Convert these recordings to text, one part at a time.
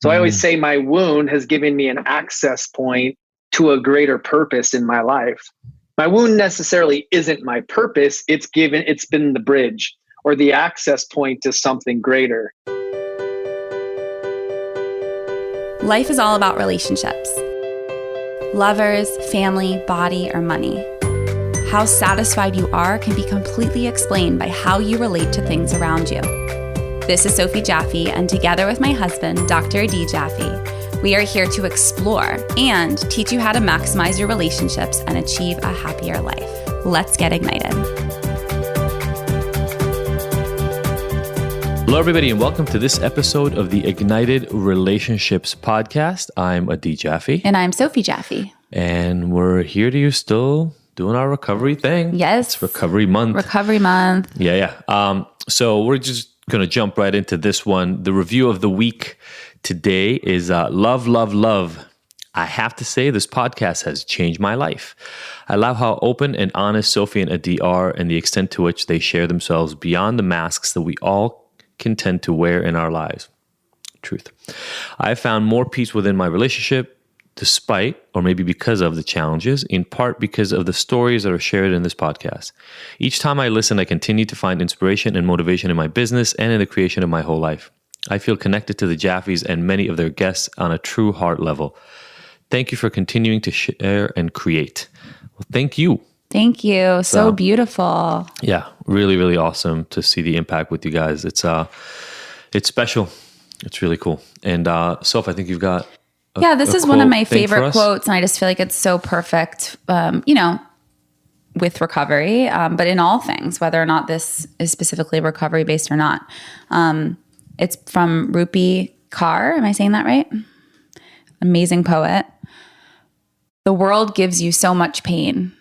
So I always say my wound has given me an access point to a greater purpose in my life. My wound necessarily isn't my purpose. It's been the bridge or the access point to something greater. Life is all about relationships. Lovers, family, body, or money. How satisfied you are can be completely explained by how you relate to things around you. This is Sophie Jaffe, and together with my husband, Dr. Adi Jaffe, we are here to explore and teach you how to maximize your relationships and achieve a happier life. Let's get ignited. Hello, everybody, and welcome to this episode of the Ignited Relationships podcast. I'm Adi Jaffe. And I'm Sophie Jaffe. And we're here to you still doing our recovery thing. Yes. It's recovery month. Recovery month. Yeah. So we're just going to jump right into this one. The review of the week today is Love, Love, Love. I have to say this podcast has changed my life. I love how open and honest Sophie and Adi are and the extent to which they share themselves beyond the masks that we all can tend to wear in our lives. Truth. I found more peace within my relationship despite, or maybe because of, the challenges, in part because of the stories that are shared in this podcast. Each time I listen, I continue to find inspiration and motivation in my business and in the creation of my whole life. I feel connected to the Jaffes and many of their guests on a true heart level. Thank you for continuing to share and create. Well, thank you. Thank you. So beautiful. Yeah, really, really awesome to see the impact with you guys. It's special. It's really cool. And Soph, I think you've got this is one of my favorite quotes, and I just feel like it's so perfect, with recovery, but in all things, whether or not this is specifically recovery based or not. It's from Rupi Kaur. Am I saying that right? Amazing poet. The world gives you so much pain,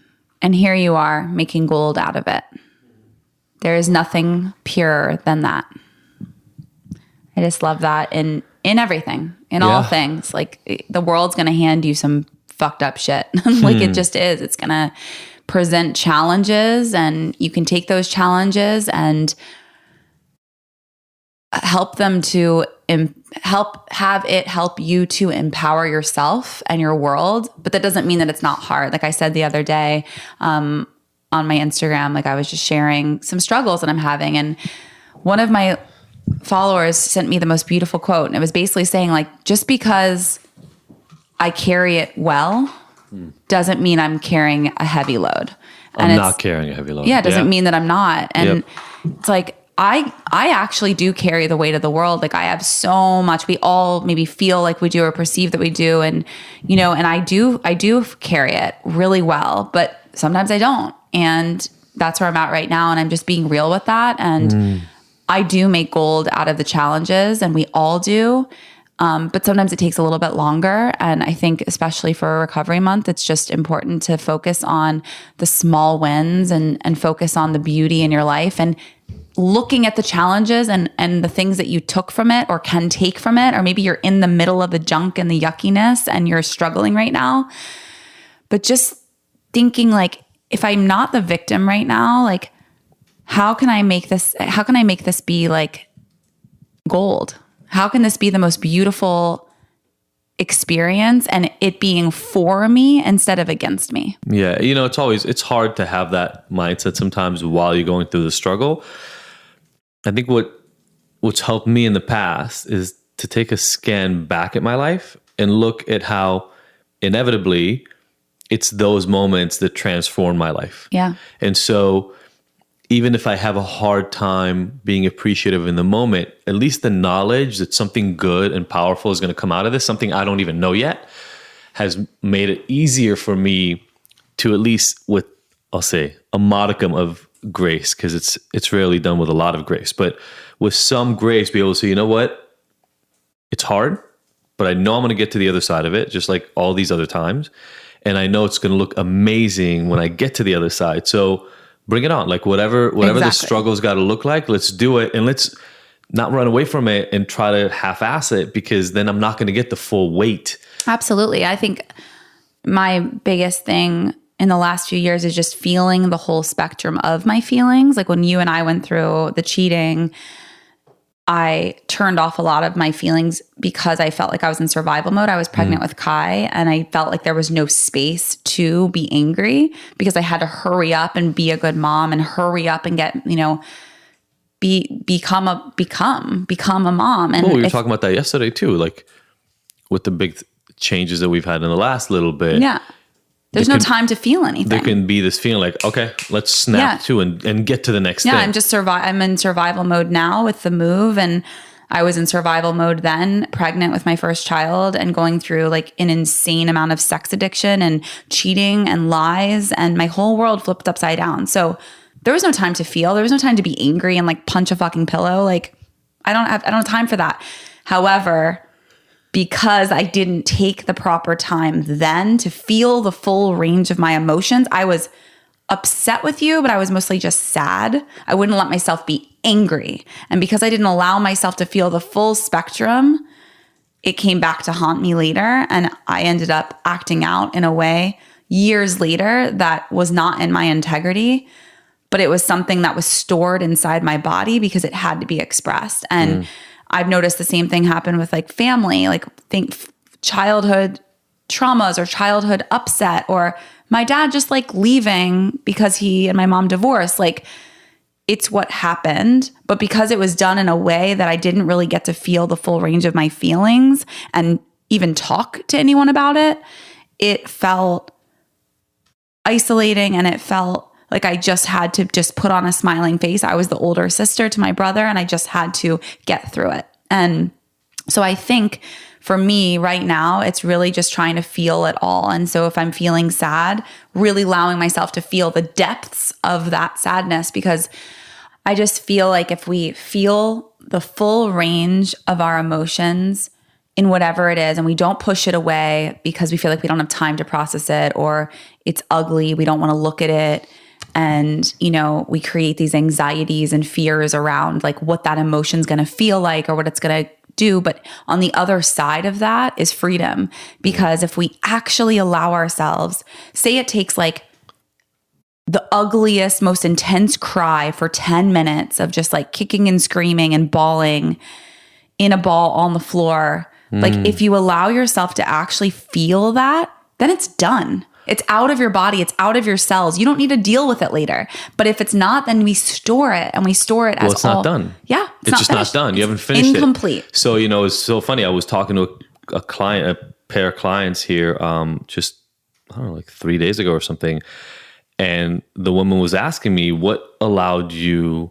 and here you are making gold out of it. There is nothing purer than that. I just love that in everything, in all things. Like, the world's going to hand you some fucked up shit. Like, it just is. It's going to present challenges, and you can take those challenges and help them to help you to empower yourself and your world. But that doesn't mean that it's not hard. Like I said the other day on my Instagram, like I was just sharing some struggles that I'm having, and one of my followers sent me the most beautiful quote, and it was basically saying, like, just because I carry it well doesn't mean I'm carrying a heavy load. And I'm not carrying a heavy load. Yeah, it doesn't mean that I'm not. And it's like, I actually do carry the weight of the world. Like, I have so much. We all maybe feel like we do or perceive that we do, and and I do carry it really well, but sometimes I don't. And that's where I'm at right now, and I'm just being real with that. And I do make gold out of the challenges, and we all do. But sometimes it takes a little bit longer. And I think especially for a recovery month, it's just important to focus on the small wins and focus on the beauty in your life, and looking at the challenges and the things that you took from it or can take from it. Or maybe you're in the middle of the junk and the yuckiness and you're struggling right now. But just thinking, like, if I'm not the victim right now, like, how can I make this be like gold? How can this be the most beautiful experience, and it being for me instead of against me? Yeah. It's hard to have that mindset sometimes while you're going through the struggle. I think what's helped me in the past is to take a scan back at my life and look at how inevitably it's those moments that transform my life. Yeah. And so even if I have a hard time being appreciative in the moment, at least the knowledge that something good and powerful is going to come out of this, something I don't even know yet, has made it easier for me to, at least with, I'll say, a modicum of grace, because it's rarely done with a lot of grace, but with some grace, be able to say, you know what? It's hard, but I know I'm going to get to the other side of it, just like all these other times. And I know it's going to look amazing when I get to the other side. So bring it on. Like, whatever the struggle's got to look like, let's do it. And let's not run away from it and try to half-ass it, because then I'm not going to get the full weight. Absolutely. I think my biggest thing in the last few years is just feeling the whole spectrum of my feelings. Like, when you and I went through the cheating, I turned off a lot of my feelings because I felt like I was in survival mode. I was pregnant with Kai, and I felt like there was no space to be angry because I had to hurry up and be a good mom and hurry up and get, become a mom. And we were talking about that yesterday too, like with the big changes that we've had in the last little bit. Yeah. There's no time to feel anything. There can be this feeling like, okay, let's snap to and get to the next thing. I'm in survival mode now with the move. And I was in survival mode then, pregnant with my first child and going through like an insane amount of sex addiction and cheating and lies. And my whole world flipped upside down. So there was no time to feel. There was no time to be angry and like punch a fucking pillow. Like I don't have time for that. However, because I didn't take the proper time then to feel the full range of my emotions, I was upset with you, but I was mostly just sad. I wouldn't let myself be angry. And because I didn't allow myself to feel the full spectrum, it came back to haunt me later. And I ended up acting out in a way years later that was not in my integrity, but it was something that was stored inside my body because it had to be expressed. And I've noticed the same thing happen with like family, like think childhood traumas or childhood upset, or my dad just like leaving because he and my mom divorced. Like it's what happened, but because it was done in a way that I didn't really get to feel the full range of my feelings and even talk to anyone about it, it felt isolating and it felt like I just had to just put on a smiling face. I was the older sister to my brother and I just had to get through it. And so I think for me right now, it's really just trying to feel it all. And so if I'm feeling sad, really allowing myself to feel the depths of that sadness, because I just feel like if we feel the full range of our emotions in whatever it is, and we don't push it away because we feel like we don't have time to process it or it's ugly, we don't want to look at it. And, we create these anxieties and fears around like what that emotion's going to feel like or what it's going to do. But on the other side of that is freedom. Because if we actually allow ourselves, say it takes like the ugliest, most intense cry for 10 minutes of just like kicking and screaming and bawling in a ball on the floor. Like if you allow yourself to actually feel that, then it's done. It's out of your body. It's out of your cells. You don't need to deal with it later. But if it's not, then we store it and we store it as it's not done. Yeah. It's just not done. You haven't finished incomplete. It. So, it's so funny. I was talking to a client, a pair of clients here, just, I don't know, like 3 days ago or something. And the woman was asking me, what has allowed you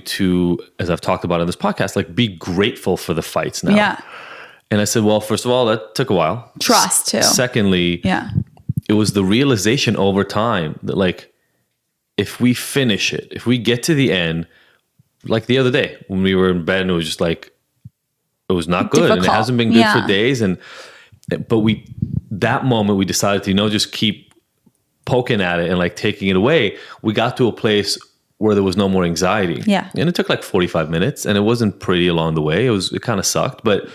to, as I've talked about in this podcast, like be grateful for the fights now? Yeah. And I said, well, first of all, that took a while. Trust too. Secondly, it was the realization over time that like, if we finish it, if we get to the end, like the other day when we were in bed and it was just like, it was not good. And it hasn't been good for days. But that moment we decided to, just keep poking at it and like taking it away. We got to a place where there was no more anxiety. Yeah. And it took like 45 minutes and it wasn't pretty along the way. It kind of sucked, but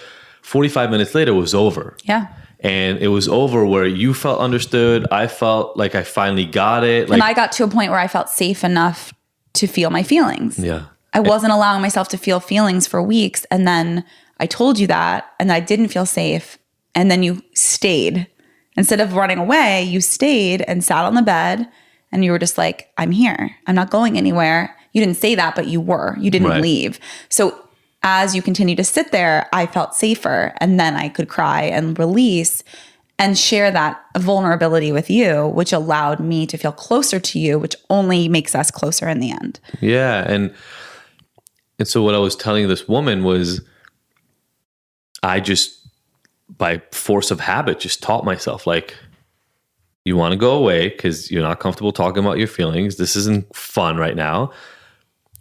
45 minutes later, it was over. Yeah. And it was over where you felt understood. I felt like I finally got it. Like, and I got to a point where I felt safe enough to feel my feelings. Yeah. I wasn't allowing myself to feel feelings for weeks. And then I told you that, and I didn't feel safe. And then you stayed. Instead of running away, you stayed and sat on the bed and you were just like, I'm here. I'm not going anywhere. You didn't say that, but you were. You didn't leave. So as you continue to sit there, I felt safer, and then I could cry and release and share that vulnerability with you, which allowed me to feel closer to you, which only makes us closer in the end. Yeah. And so what I was telling this woman was I just, by force of habit, just taught myself, like, you want to go away because you're not comfortable talking about your feelings. This isn't fun right now.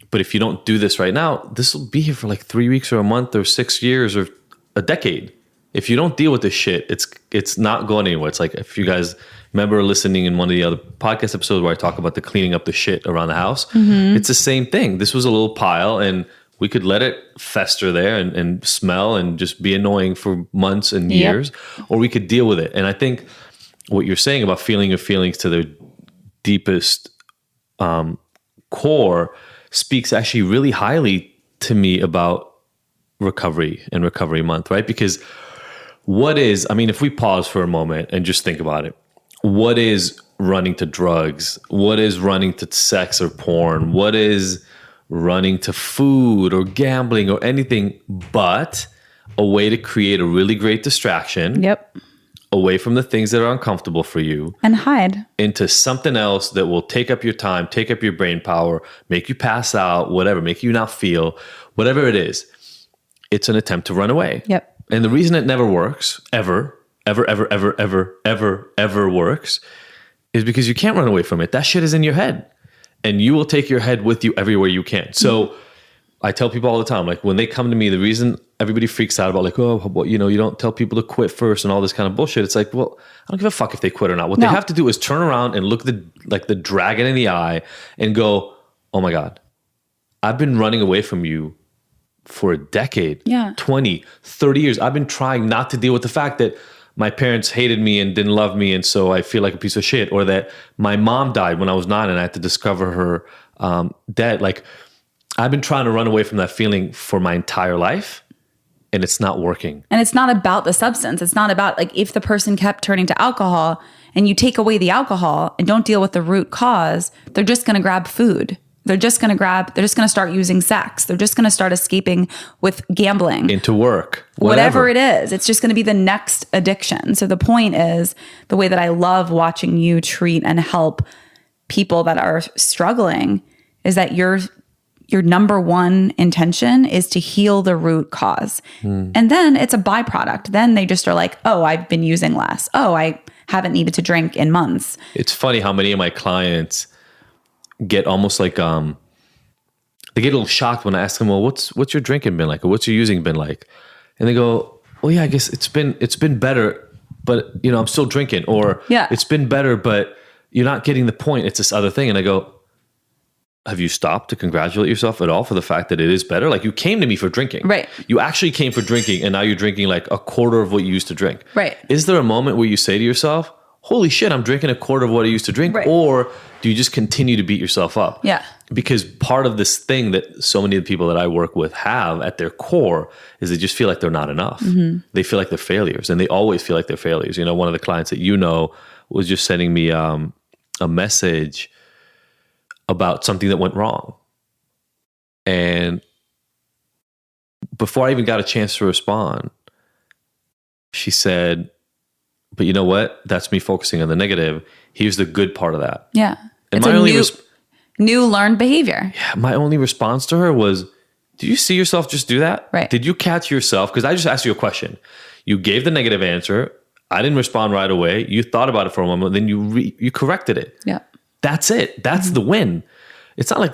But if you don't do this right now, this will be here for like 3 weeks or a month or 6 years or a decade. If you don't deal with this shit, it's not going anywhere. It's like, if you guys remember listening in one of the other podcast episodes where I talk about the cleaning up the shit around the house, it's the same thing. This was a little pile and we could let it fester there and smell and just be annoying for months and years, or we could deal with it. And I think what you're saying about feeling your feelings to their deepest core speaks actually really highly to me about recovery and recovery month, right? Because if we pause for a moment and just think about it, what is running to drugs? What is running to sex or porn? What is running to food or gambling or anything but a way to create a really great distraction? Yep. Away from the things that are uncomfortable for you and hide into something else that will take up your time, take up your brain power, make you pass out, whatever, make you not feel, whatever it is. It's an attempt to run away. Yep. And the reason it never works, ever works, is because you can't run away from it. That shit is in your head. And you will take your head with you everywhere you can. So I tell people all the time, like when they come to me, the reason everybody freaks out about like, oh, well, you don't tell people to quit first and all this kind of bullshit. It's like, well, I don't give a fuck if they quit or not. What they have to do is turn around and look the dragon in the eye and go, oh my God, I've been running away from you for a decade, 20, 30 years. I've been trying not to deal with the fact that my parents hated me and didn't love me, and so I feel like a piece of shit. Or that my mom died when I was 9 and I had to discover her dead. Like, I've been trying to run away from that feeling for my entire life, and it's not working. And it's not about the substance. It's not about like if the person kept turning to alcohol and you take away the alcohol and don't deal with the root cause, they're just going to grab food. They're just going to start using sex. They're just going to start escaping with gambling. Into work. Whatever it is. It's just going to be the next addiction. So the point is, the way that I love watching you treat and help people that are struggling is that your number one intention is to heal the root cause. And then it's a byproduct. Then they just are like, oh, I've been using less. Oh, I haven't needed to drink in months. It's funny how many of my clients get almost like, they get a little shocked when I ask them, well, what's your drinking been like? Or what's your using been like? And they go, well, yeah, I guess it's been better, but I'm still drinking. Or it's been better, but you're not getting the point. It's this other thing. And I go, have you stopped to congratulate yourself at all for the fact that it is better? Like, you came to me for drinking. Right. You actually came for drinking, and now you're drinking like a quarter of what you used to drink. Right. Is there a moment where you say to yourself, holy shit, I'm drinking a quarter of what I used to drink? Right. Or do you just continue to beat yourself up? Yeah. Because part of this thing that so many of the people that I work with have at their core is they just feel like they're not enough. They feel like they're failures, and they always feel like they're failures. One of the clients that was just sending me a message about something that went wrong. And before I even got a chance to respond, she said, but you know what? That's me focusing on the negative. Here's the good part of that. Yeah. And it's a new learned behavior. Yeah. My only response to her was, did you see yourself just do that? Right. Did you catch yourself? Because I just asked you a question. You gave the negative answer. I didn't respond right away. You thought about it for a moment. Then you corrected it. Yeah. That's it. That's the win. It's not like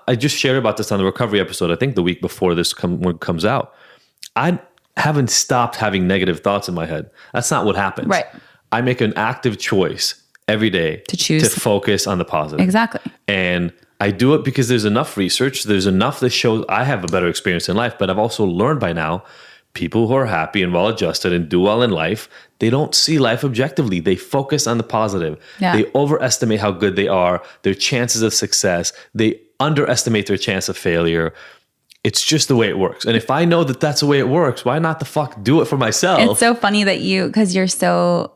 I just shared about this on the recovery episode, I think the week before this comes out. I haven't stopped having negative thoughts in my head. That's not what happens. Right. I make an active choice every day to focus on the positive. Exactly. And I do it because there's enough research. There's enough that shows I have a better experience in life, but I've also learned by now, people who are happy and well-adjusted and do well in life, they don't see life objectively. They focus on the positive. Yeah. They overestimate how good they are, their chances of success. They underestimate their chance of failure. It's just the way it works. And if I know that that's the way it works, why not the fuck do it for myself? It's so funny that because you're so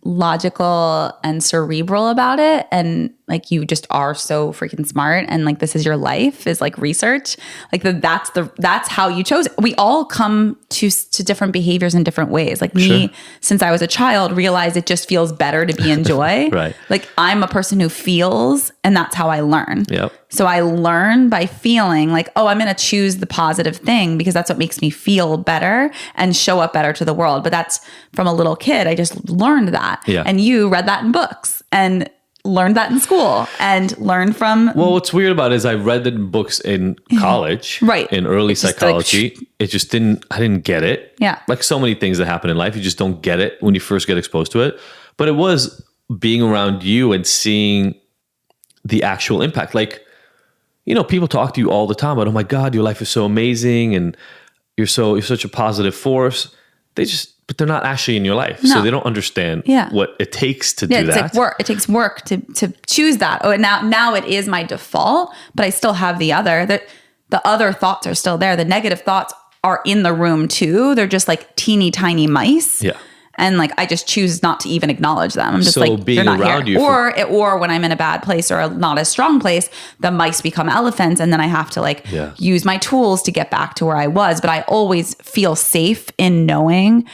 logical and cerebral about it, and like you just are so freaking smart, and like this is your life, is like research, like that's how you chose it. We all come to different behaviors in different ways. Like me, since I was a child, realized it just feels better to be in joy. Right. Like I'm a person who feels, and that's how I learn. Yep. So I learn by feeling like, oh, I'm going to choose the positive thing because that's what makes me feel better and show up better to the world. But that's from a little kid. I just learned that. Yeah. And you read that in books and learned that in school and learned from. Well, what's weird about it is I read the books in college, right, in early psychology. I didn't get it. Yeah. Like so many things that happen in life, you just don't get it when you first get exposed to it. But it was being around you and seeing the actual impact. Like, people talk to you all the time about, oh my God, your life is so amazing and you're such a positive force. They just but they're not actually in your life. No. So they don't understand what it takes to do it's that. Like work. It takes work to choose that. Oh, and now it is my default, but I still have the other. The other thoughts are still there. The negative thoughts are in the room too. They're just like teeny tiny mice. Yeah. And like, I just choose not to even acknowledge them. I'm just so like, being they're not around here. you Or when I'm in a bad place or not a strong place, the mice become elephants. And then I have to like use my tools to get back to where I was. But I always feel safe in knowing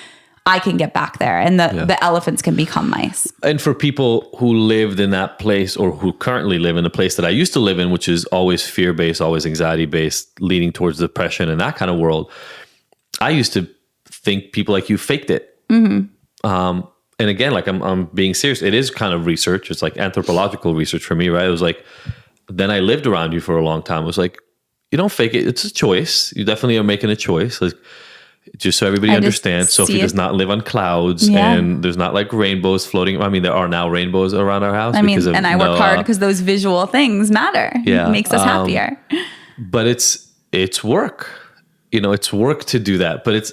I can get back there, and the elephants can become mice. And for people who lived in that place, or who currently live in the place that I used to live in, which is always fear-based, always anxiety-based, leading towards depression and that kind of world, I used to think people like you faked it. Mm-hmm. And again, like I'm being serious. It is kind of research. It's like anthropological research for me, right? It was like, then I lived around you for a long time. It was like, you don't fake it. It's a choice. You definitely are making a choice. Like, just so everybody understands, Sophie does not live on clouds, and there's not like rainbows floating. I mean, there are now rainbows around our house. And I work hard because those visual things matter. Yeah, it makes us happier. But it's work. You know, it's work to do that. But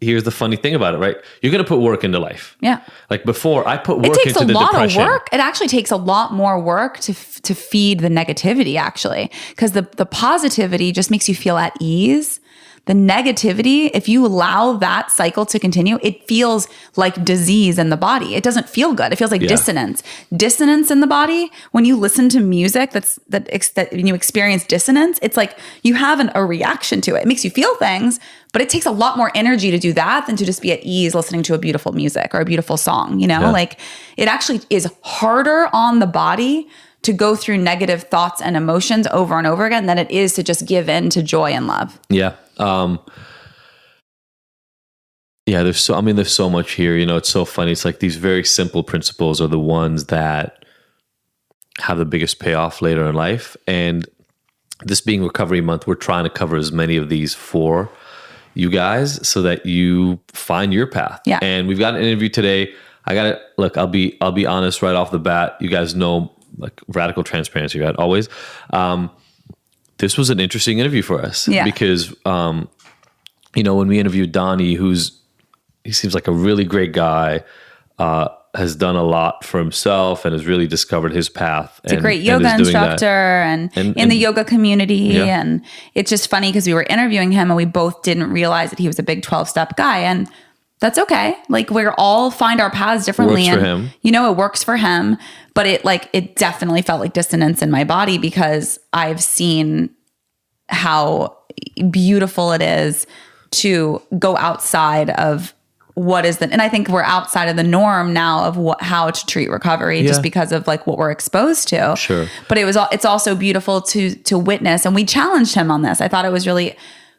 here's the funny thing about it, right? You're going to put work into life. Yeah. Like before, I put work into the depression. It takes a lot of work. It actually takes a lot more work to feed the negativity, actually, because the positivity just makes you feel at ease. The negativity, if you allow that cycle to continue, it feels like disease in the body. It doesn't feel good. It feels like dissonance. Dissonance in the body, when you listen to music that when you experience dissonance, it's like you have a reaction to it. It makes you feel things, but it takes a lot more energy to do that than to just be at ease listening to a beautiful music or a beautiful song, you know? Like, it actually is harder on the body to go through negative thoughts and emotions over and over again than it is to just give in to joy and love. Yeah. There's so much here. You know, it's so funny. It's like these very simple principles are the ones that have the biggest payoff later in life. And this being Recovery Month, we're trying to cover as many of these for you guys so that you find your path. Yeah. And we've got an interview today. I'll be honest right off the bat. You guys know, like, radical transparency, right? Always. This was an interesting interview for us because, when we interviewed Donny, he seems like a really great guy, has done a lot for himself and has really discovered his path. He's a great yoga instructor and in the yoga community. Yeah. And it's just funny because we were interviewing him and we both didn't realize that he was a big 12-step guy. And that's okay. Like, we're all find our paths differently. Works for him. You know, it works for him, but it definitely felt like dissonance in my body because I've seen how beautiful it is to go outside of what is and I think we're outside of the norm now of how to treat recovery just because of like what we're exposed to. Sure. But it's also beautiful to witness, and we challenged him on this. I thought it was really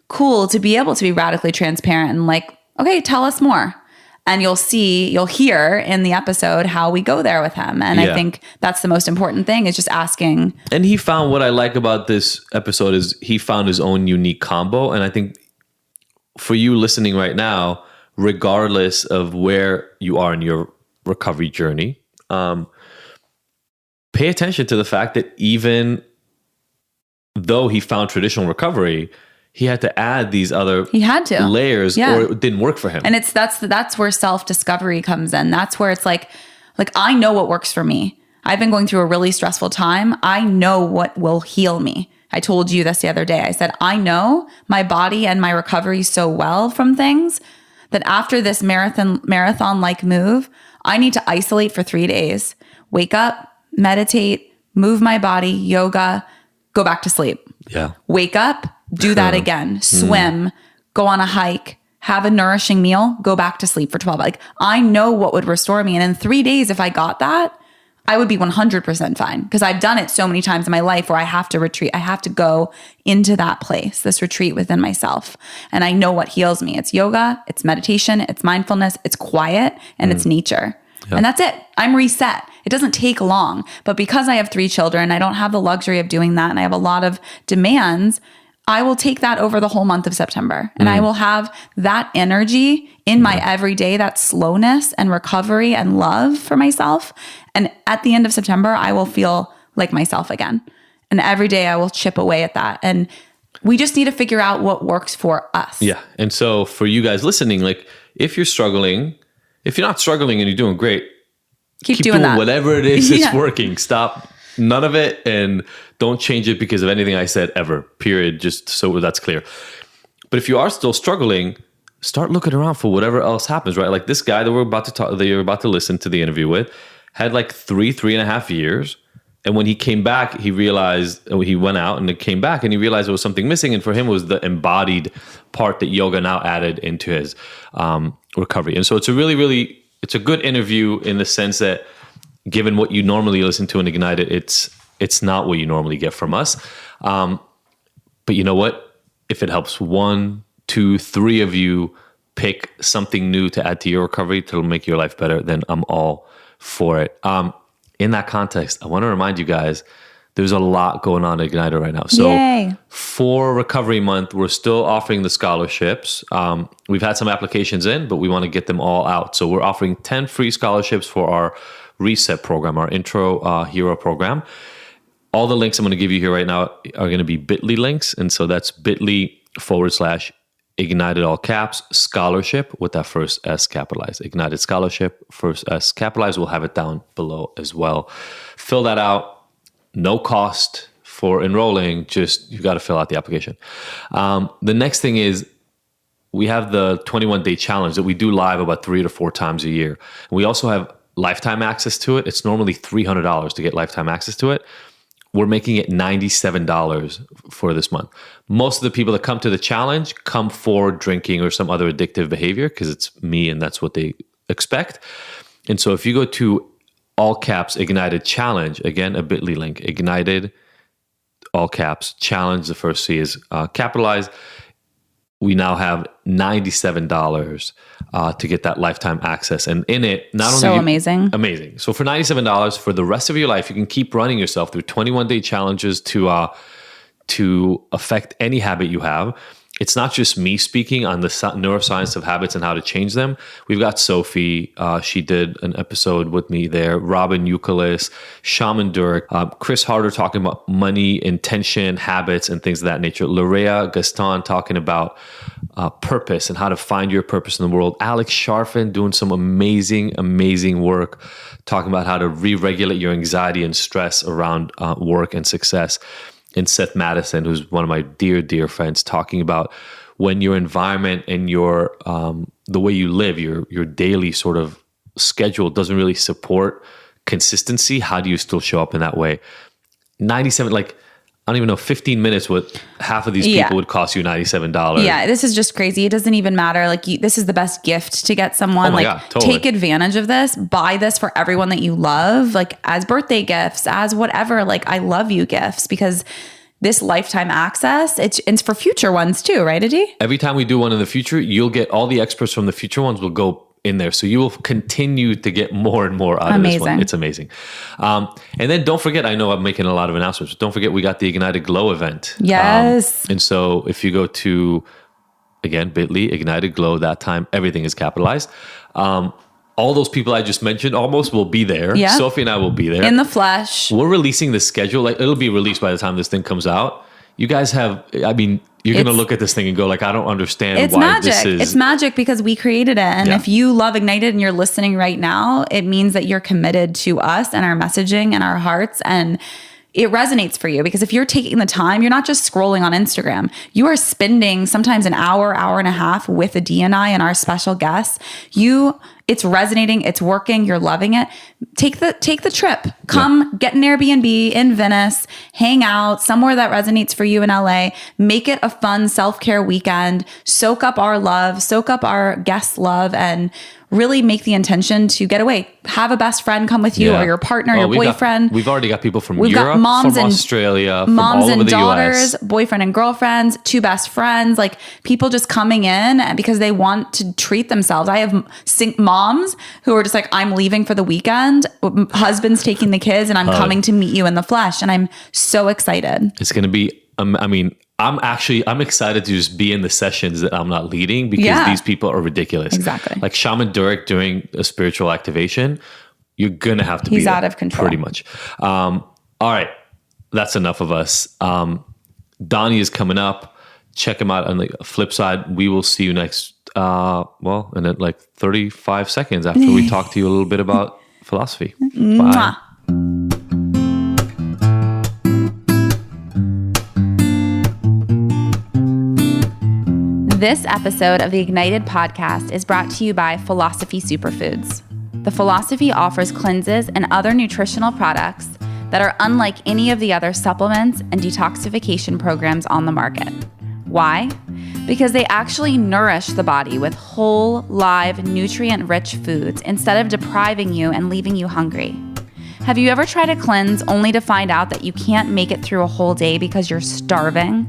cool to be able to be radically transparent and like, okay, tell us more. And you'll hear in the episode how we go there with him. And I think that's the most important thing, is just asking. And he found, what I like about this episode is he found his own unique combo. And I think for you listening right now, regardless of where you are in your recovery journey, pay attention to the fact that even though he found traditional recovery, he had to add these other layers or it didn't work for him. And that's where self-discovery comes in. That's where it's like I know what works for me. I've been going through a really stressful time. I know what will heal me. I told you this the other day. I said, I know my body and my recovery so well from things that after this marathon-like move, I need to isolate for 3 days, wake up, meditate, move my body, yoga, go back to sleep. Yeah. Wake up, do that again, swim, go on a hike, have a nourishing meal, go back to sleep for 12 hours. Like, I know what would restore me. And in 3 days, if I got that, I would be 100% fine, because I've done it so many times in my life where I have to retreat. I have to go into that place, this retreat within myself. And I know what heals me. It's yoga, it's meditation, it's mindfulness, it's quiet, and it's nature. Yep. And that's it. I'm reset. It doesn't take long. But because I have 3 children, I don't have the luxury of doing that, and I have a lot of demands, I will take that over the whole month of September. And I will have that energy in my everyday, that slowness and recovery and love for myself. And at the end of September, I will feel like myself again. And every day I will chip away at that. And we just need to figure out what works for us. Yeah. And so for you guys listening, like, if you're struggling, if you're not struggling and you're doing great, keep doing that. Whatever it is that's working. Stop none of it and don't change it because of anything I said ever, period. Just so that's clear. But if you are still struggling, start looking around for whatever else happens, right? Like this guy that you're about to listen to the interview with had like 3.5 years. And when he came back, he realized, he went out and it came back and he realized there was something missing. And for him, it was the embodied part that yoga now added into his recovery. And so it's a really, it's a good interview in the sense that given what you normally listen to in Ignited, it's not what you normally get from us. But you know what? If it helps 1, 2, 3 of you pick something new to add to your recovery to make your life better, then I'm all for it. In that context, I want to remind you guys, there's a lot going on at Ignited right now. So Yay. For Recovery Month, we're still offering the scholarships. We've had some applications in, but we want to get them all out. So we're offering 10 free scholarships for our Reset program, our Intro Hero program. All the links I'm going to give you here right now are going to be bit.ly links. And so that's bit.ly/Ignited all caps scholarship with that first S capitalized. Ignited scholarship, first S capitalized. We'll have it down below as well. Fill that out. No cost for enrolling. Just you got to fill out the application. The next thing is we have the 21-day challenge that we do live about 3 to 4 times a year. And we also have lifetime access to it. It's normally $300 to get lifetime access to it. We're making it $97 for this month. Most of the people that come to the challenge come for drinking or some other addictive behavior because it's me and that's what they expect. And so if you go to all caps Ignited challenge, again, a bit.ly link, Ignited all caps challenge, the first C is capitalized. We now have $97 to get that lifetime access. And in it, not only... So amazing. Amazing. So for $97, for the rest of your life, you can keep running yourself through 21-day challenges to affect any habit you have. It's not just me speaking on the neuroscience of habits and how to change them. We've got Sophie. She did an episode with me there. Robin Euclid, Shaman Durek, Chris Harder talking about money, intention, habits, and things of that nature. Lorea Gaston talking about purpose and how to find your purpose in the world. Alex Sharfin doing some amazing work talking about how to re-regulate your anxiety and stress around work and success. And Seth Madison, who's one of my dear friends, talking about when your environment and your the way you live, your daily sort of schedule doesn't really support consistency. How do you still show up in that way? 97, like I don't even know, 15 minutes with half of these people would cost you $97. Yeah, this is just crazy. It doesn't even matter. Like this is the best gift to get someone. Oh my like God, totally. Take advantage of this. Buy this for everyone that you love, like as birthday gifts, as whatever, like I love you gifts, because this lifetime access, it's for future ones too, right, Adi? Every time we do one in the future, you'll get all the experts from the future ones will go in there. So you will continue to get more and more out of this one. It's amazing. And then don't forget, I know I'm making a lot of announcements, but don't forget we got the Ignited Glow event. Yes. And so if you go to, again, bit.ly, Ignited Glow, that time, everything is capitalized. All those people I just mentioned almost will be there. Yeah. Sophie and I will be there. In the flesh. We're releasing the schedule. Like it'll be released by the time this thing comes out. You guys have, I mean, you're going to look at this thing and go like, I don't understand why this is. It's magic because we created it. And if you love Ignited and you're listening right now, it means that you're committed to us and our messaging and our hearts. And it resonates for you because if you're taking the time, you're not just scrolling on Instagram. You are spending sometimes an hour and a half with Adi and I and our special guests. It's resonating. It's working. You're loving it. Take the trip. Come get an Airbnb in Venice. Hang out somewhere that resonates for you in LA. Make it a fun self-care weekend. Soak up our love. Soak up our guests' love, and really make the intention to get away. Have a best friend come with you or your partner, your boyfriend. We've already got people from We've Europe, got moms from and Australia, from moms all over and the daughters, US. Boyfriend and girlfriends, 2 best friends, like people just coming in because they want to treat themselves. I have moms who are just like, I'm leaving for the weekend. Husband's taking the kids and I'm coming to meet you in the flesh. And I'm so excited. It's going to be, I mean, I'm excited to just be in the sessions that I'm not leading because these people are ridiculous. Exactly. Like Shaman Durek doing a spiritual activation, you're going to have to be He's out of control. Pretty much. All right. That's enough of us. Donny is coming up. Check him out on the flip side. We will see you next in like 35 seconds after we talk to you a little bit about philosophy. Mwah. Bye. This episode of the Ignited podcast is brought to you by Philosophy Superfoods. The Philosophy offers cleanses and other nutritional products that are unlike any of the other supplements and detoxification programs on the market. Why? Because they actually nourish the body with whole, live, nutrient-rich foods instead of depriving you and leaving you hungry. Have you ever tried a cleanse only to find out that you can't make it through a whole day because you're starving?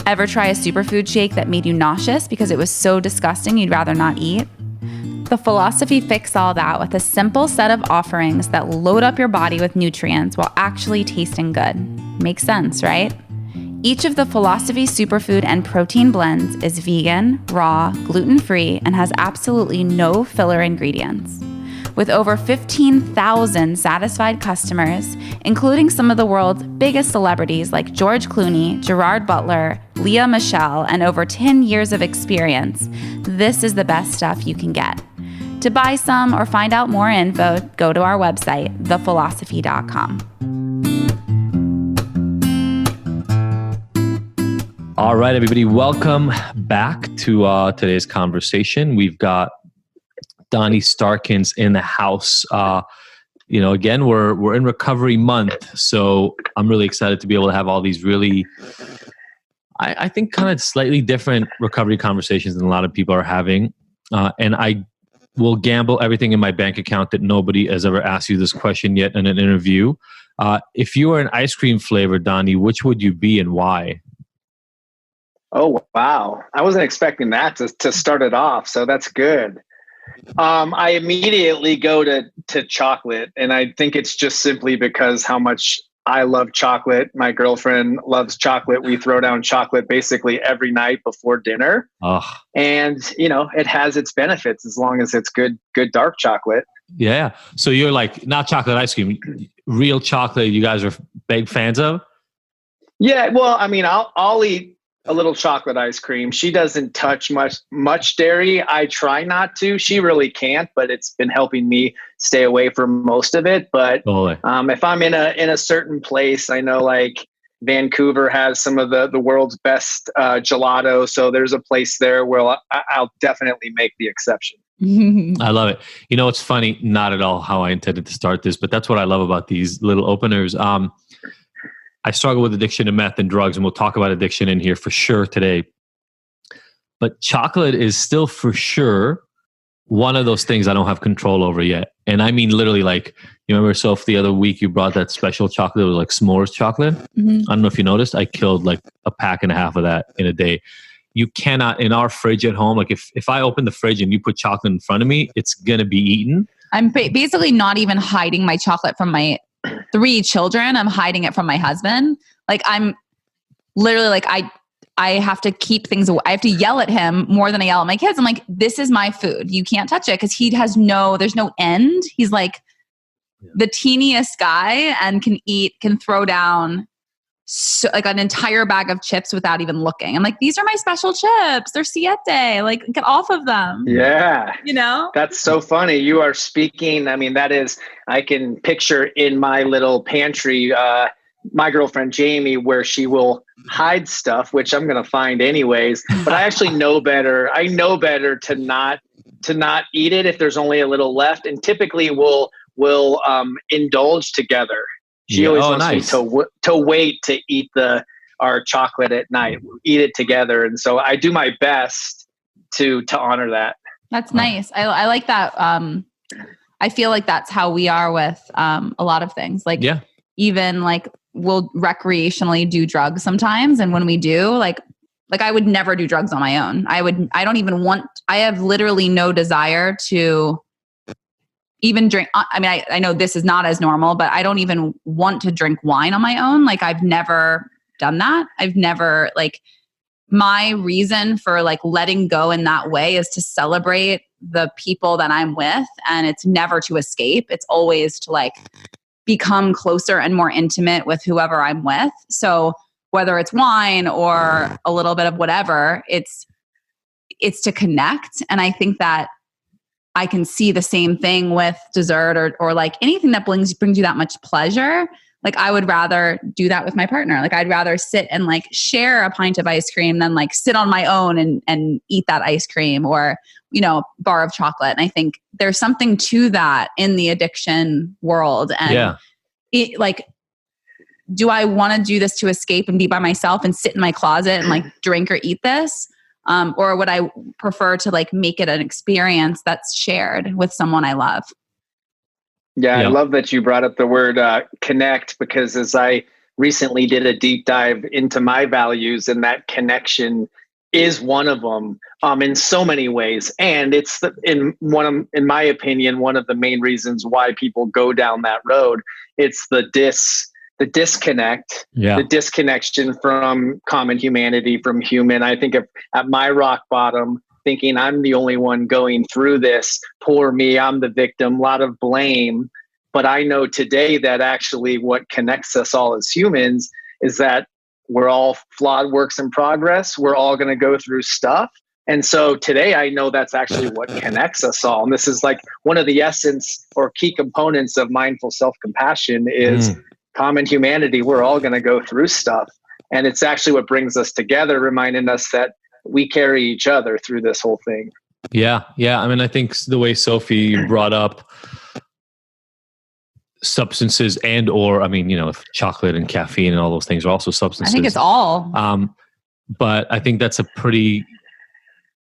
Ever try a superfood shake that made you nauseous because it was so disgusting you'd rather not eat? The Philosophy fix all that with a simple set of offerings that load up your body with nutrients while actually tasting good. Makes sense, right? Each of the Philosophy superfood and protein blends is vegan, raw, gluten-free, and has absolutely no filler ingredients. With over 15,000 satisfied customers, including some of the world's biggest celebrities like George Clooney, Gerard Butler, Lea Michele, and over 10 years of experience, this is the best stuff you can get. To buy some or find out more info, go to our website, thephilosophy.com. All right, everybody, welcome back to today's conversation. We've got Donny Starkins in the house. Again, we're in recovery month, so I'm really excited to be able to have all these really, I think, kind of slightly different recovery conversations than a lot of people are having. And I will gamble everything in my bank account that nobody has ever asked you this question yet in an interview. If you were an ice cream flavor, Donny, which would you be and why? Oh, wow. I wasn't expecting that to start it off. So that's good. I immediately go to chocolate, and I think it's just simply because how much I love chocolate. My girlfriend loves chocolate. We throw down chocolate basically every night before dinner. And, it has its benefits as long as it's good dark chocolate. Yeah. So you're like, not chocolate ice cream, real chocolate you guys are big fans of? Yeah. Well, I mean, I'll eat a little chocolate ice cream. She doesn't touch much dairy. I try not to. She really can't, but it's been helping me stay away from most of it. But if I'm in a certain place, I know like Vancouver has some of the world's best gelato. So there's a place there where I'll definitely make the exception. I love it. It's funny, not at all how I intended to start this, but that's what I love about these little openers. I struggle with addiction to meth and drugs, and we'll talk about addiction in here for sure today. But chocolate is still for sure one of those things I don't have control over yet. And I mean, literally, like, you remember, Sophie, the other week you brought that special chocolate. It was like s'mores chocolate. Mm-hmm. I don't know if you noticed. I killed like a pack and a half of that in a day. You cannot, in our fridge at home, like if I open the fridge and you put chocolate in front of me, it's going to be eaten. I'm basically not even hiding my chocolate from my 3 children. I'm hiding it from my husband. Like, I'm literally like, I have to keep things away. I have to yell at him more than I yell at my kids. I'm like, this is my food. You can't touch it. Cause there's no end. He's like the teeniest guy and can throw down like an entire bag of chips without even looking. I'm like, these are my special chips. They're Siete. Like, get off of them. Yeah. That's so funny. You are speaking. I mean, I can picture in my little pantry, my girlfriend, Jamie, where she will hide stuff, which I'm going to find anyways, but I actually know better. I know better to not eat it if there's only a little left. And typically we'll indulge together. She always wants me to wait to eat our chocolate at night, eat it together. And so I do my best to honor that. That's nice. I like that. I feel like that's how we are with a lot of things. Like, even like we'll recreationally do drugs sometimes. And when we do, like I would never do drugs on my own. I have literally no desire to even drink. I mean, I know this is not as normal, but I don't even want to drink wine on my own. Like, I've never done that. I've never, like, my reason for like letting go in that way is to celebrate the people that I'm with. And it's never to escape. It's always to like become closer and more intimate with whoever I'm with. So whether it's wine or a little bit of whatever, it's to connect. And I think that I can see the same thing with dessert or like anything that brings you that much pleasure. Like I would rather do that with my partner. Like I'd rather sit and like share a pint of ice cream than like sit on my own and eat that ice cream or, you know, bar of chocolate. And I think there's something to that in the addiction world. And it like, do I want to do this to escape and be by myself and sit in my closet and like drink or eat this? Or would I prefer to like make it an experience that's shared with someone I love? Yeah, I love that you brought up the word connect, because as I recently did a deep dive into my values, and that connection is one of them in so many ways. And it's in my opinion, one of the main reasons why people go down that road. It's the disconnect, the disconnection from common humanity, from human. I think at my rock bottom, thinking I'm the only one going through this, poor me, I'm the victim, a lot of blame. But I know today that actually what connects us all as humans is that we're all flawed works in progress. We're all going to go through stuff. And so today I know that's actually what connects us all. And this is like one of the essence or key components of mindful self-compassion is common humanity. We're all going to go through stuff. And it's actually what brings us together, reminding us that we carry each other through this whole thing. Yeah. I mean, I think the way Sophie brought up substances I mean, you know, if chocolate and caffeine and all those things are also substances. I think it's all. But I think that's a pretty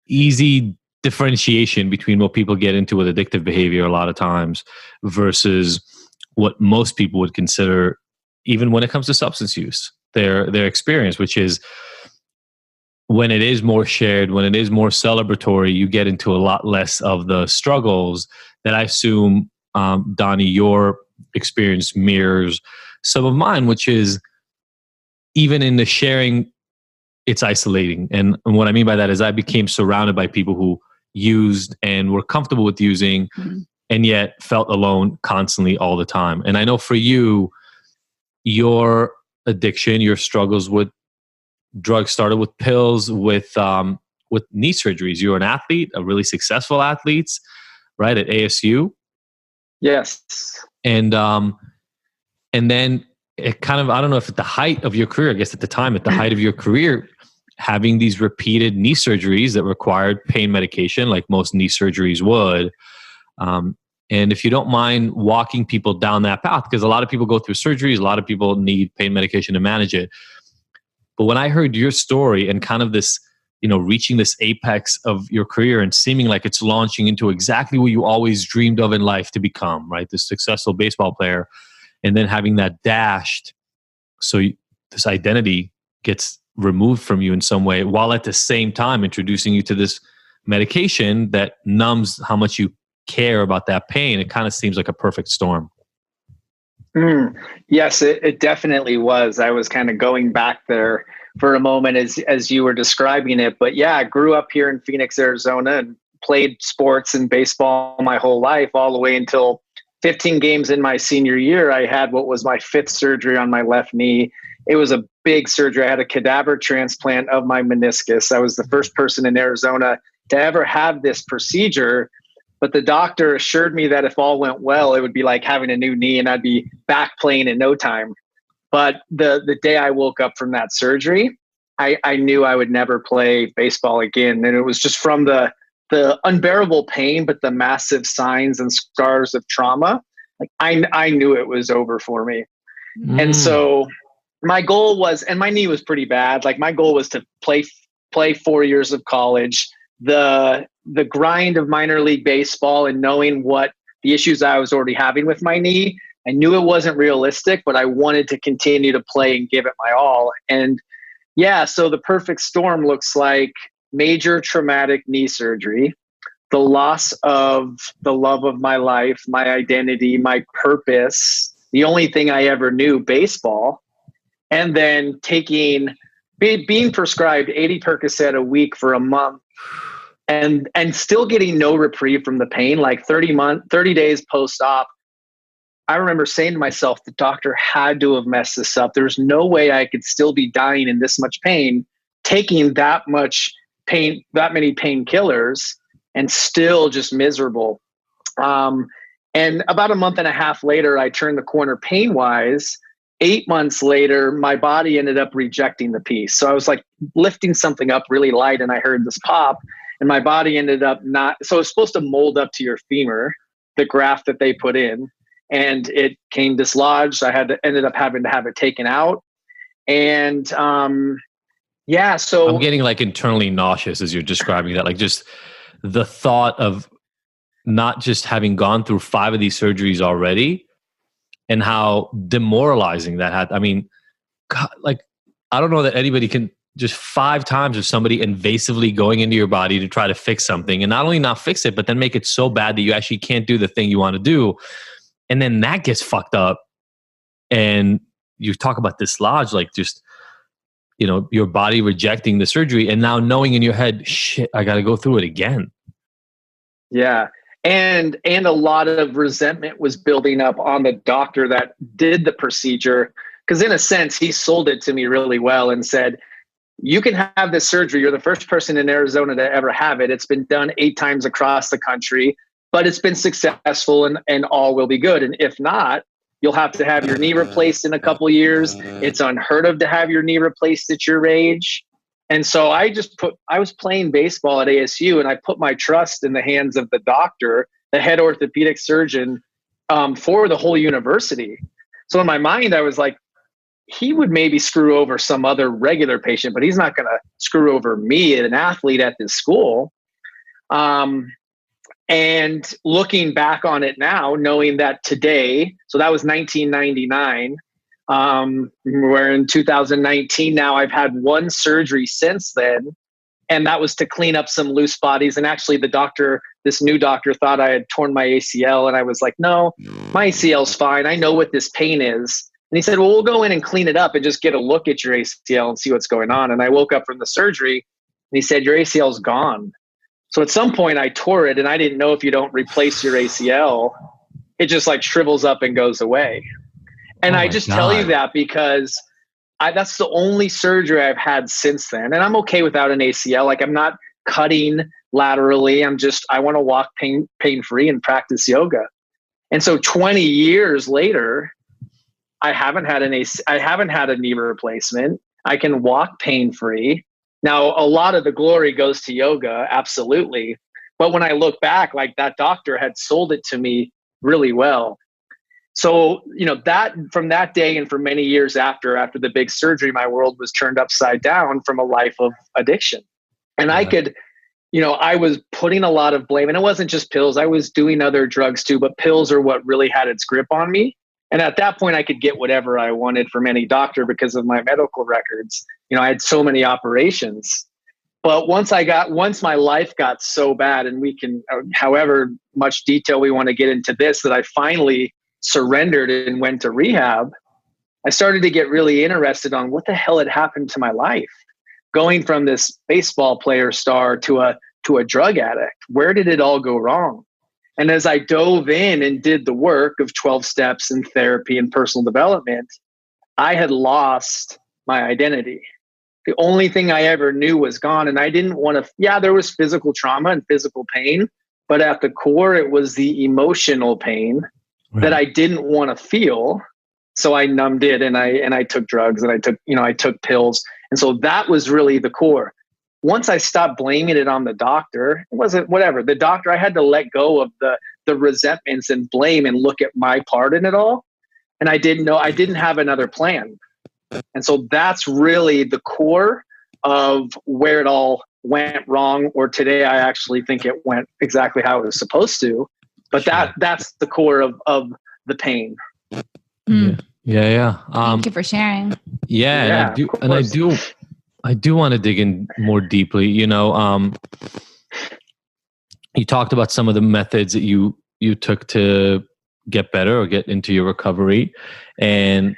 easy differentiation between what people get into with addictive behavior a lot of times versus what most people would consider, even when it comes to substance use, their experience, which is when it is more shared, when it is more celebratory, you get into a lot less of the struggles that I assume, Donny, your experience mirrors some of mine, which is even in the sharing, it's isolating. And what I mean by that is I became surrounded by people who used and were comfortable with using and yet felt alone constantly all the time. And I know for you, your addiction, your struggles with drugs started with pills, with knee surgeries. You were an athlete, a really successful athlete, right, at ASU. Yes. And then it kind of, I don't know if at the height of your career, I guess at the time, at the height of your career, having these repeated knee surgeries that required pain medication, like most knee surgeries would. And if you don't mind walking people down that path, because a lot of people go through surgeries, a lot of people need pain medication to manage it. But when I heard your story and kind of this, you know, reaching this apex of your career and seeming like it's launching into exactly what you always dreamed of in life to become, right? This successful baseball player, and then having that dashed. So this identity gets removed from you in some way, while at the same time introducing you to this medication that numbs how much you care about that pain. It kind of seems like a perfect storm. Yes, it definitely was. I was kind of going back there for a moment as you were describing it. But yeah, I grew up here in Phoenix, Arizona, and played sports and baseball my whole life, all the way until 15 games in my senior year. I had what was my 5th surgery on my left knee. It was a big surgery. I had a cadaver transplant of my meniscus. I was the first person in Arizona to ever have this procedure. But the doctor assured me that if all went well, it would be like having a new knee and I'd be back playing in no time. But the day I woke up from that surgery, I knew I would never play baseball again. And it was just from the unbearable pain, but the massive signs and scars of trauma. Like I knew it was over for me. And so my goal was, and my knee was pretty bad. Like my goal was to play 4 years of college. The grind of minor league baseball and knowing what the issues I was already having with my knee, I knew it wasn't realistic, but I wanted to continue to play and give it my all. And yeah, so the perfect storm looks like major traumatic knee surgery, the loss of the love of my life, my identity, my purpose, the only thing I ever knew, baseball, and then being prescribed 80 Percocet a week for a month. And still getting no reprieve from the pain, like 30 days post-op. I remember saying to myself, the doctor had to have messed this up. There's no way I could still be dying in this much pain, taking that much many painkillers and still just miserable. And about a month and a half later, I turned the corner pain wise. 8 months later, my body ended up rejecting the piece. So I was like lifting something up really light and I heard this pop and my body ended up not, so it's supposed to mold up to your femur, the graft that they put in, and it came dislodged. I ended up having to have it taken out. And, so I'm getting like internally nauseous as you're describing that, like just the thought of not just having gone through 5 of these surgeries already and how demoralizing that had. I mean, God, like, I don't know that anybody can just 5 times of somebody invasively going into your body to try to fix something, and not only not fix it, but then make it so bad that you actually can't do the thing you want to do. And then that gets fucked up. And you talk about dislodge, like just, you know, your body rejecting the surgery and now knowing in your head, shit, I got to go through it again. Yeah. And a lot of resentment was building up on the doctor that did the procedure. Because in a sense, he sold it to me really well and said, you can have this surgery. You're the first person in Arizona to ever have it. It's been done 8 times across the country, but it's been successful and all will be good. And if not, you'll have to have your knee replaced in a couple of years. It's unheard of to have your knee replaced at your age. And so I was playing baseball at ASU and I put my trust in the hands of the doctor, the head orthopedic surgeon, for the whole university. So in my mind, I was like, he would maybe screw over some other regular patient, but he's not going to screw over me, an athlete at this school. And looking back on it now, knowing that today, so that was 1999, we're in 2019 now. I've had 1 surgery since then, and that was to clean up some loose bodies. And actually this new doctor thought I had torn my ACL, and I was like, no, my ACL's fine. I know what this pain is. And he said, well, we'll go in and clean it up and just get a look at your ACL and see what's going on. And I woke up from the surgery and he said, your ACL's gone. So at some point I tore it, and I didn't know if you don't replace your ACL, it just like shrivels up and goes away. And I just tell you that because that's the only surgery I've had since then. And I'm okay without an ACL. Like, I'm not cutting laterally. I want to walk pain-free and practice yoga. And so 20 years later, I haven't had a knee replacement. I can walk pain-free. Now, a lot of the glory goes to yoga, absolutely. But when I look back, like, that doctor had sold it to me really well. So, you know, that from that day and for many years after the big surgery, my world was turned upside down from a life of addiction. And I was putting a lot of blame, and it wasn't just pills. I was doing other drugs too, but pills are what really had its grip on me. And at that point I could get whatever I wanted from any doctor because of my medical records. You know, I had so many operations. But once my life got so bad, and we can, however much detail we want to get into this, that I finally surrendered and went to rehab, I started to get really interested on what the hell had happened to my life. Going from this baseball player star to a drug addict, where did it all go wrong? And as I dove in and did the work of 12 steps and therapy and personal development, I had lost my identity. The only thing I ever knew was gone. And I didn't want to, there was physical trauma and physical pain, but at the core, it was the emotional pain that I didn't want to feel. So I numbed it, and I took drugs, and I took pills. And so that was really the core. Once I stopped blaming it on the doctor, it wasn't whatever. The doctor, I had to let go of the resentments and blame and look at my part in it all. And I didn't have another plan. And so that's really the core of where it all went wrong, or today I actually think it went exactly how it was supposed to. But that's the core of the pain. Yeah. Thank you for sharing. Yeah, I do want to dig in more deeply. You know, you talked about some of the methods that you took to get better or get into your recovery, and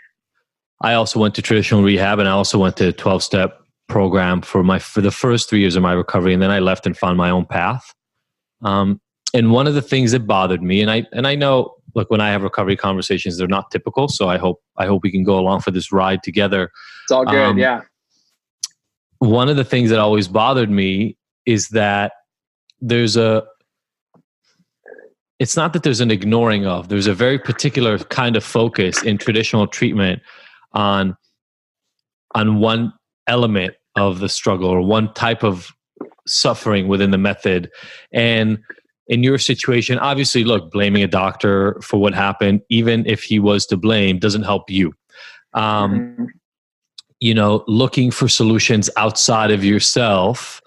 I also went to traditional rehab, and I also went to a 12-step program for the first 3 years of my recovery, and then I left and found my own path. And one of the things that bothered me, and I know, look, when I have recovery conversations, they're not typical. So I hope we can go along for this ride together. It's all good. Yeah. One of the things that always bothered me is that it's not that there's an ignoring of, there's a very particular kind of focus in traditional treatment on one element of the struggle or one type of suffering within the method. And in your situation, obviously, look, blaming a doctor for what happened, even if he was to blame, doesn't help you. Looking for solutions outside of yourself.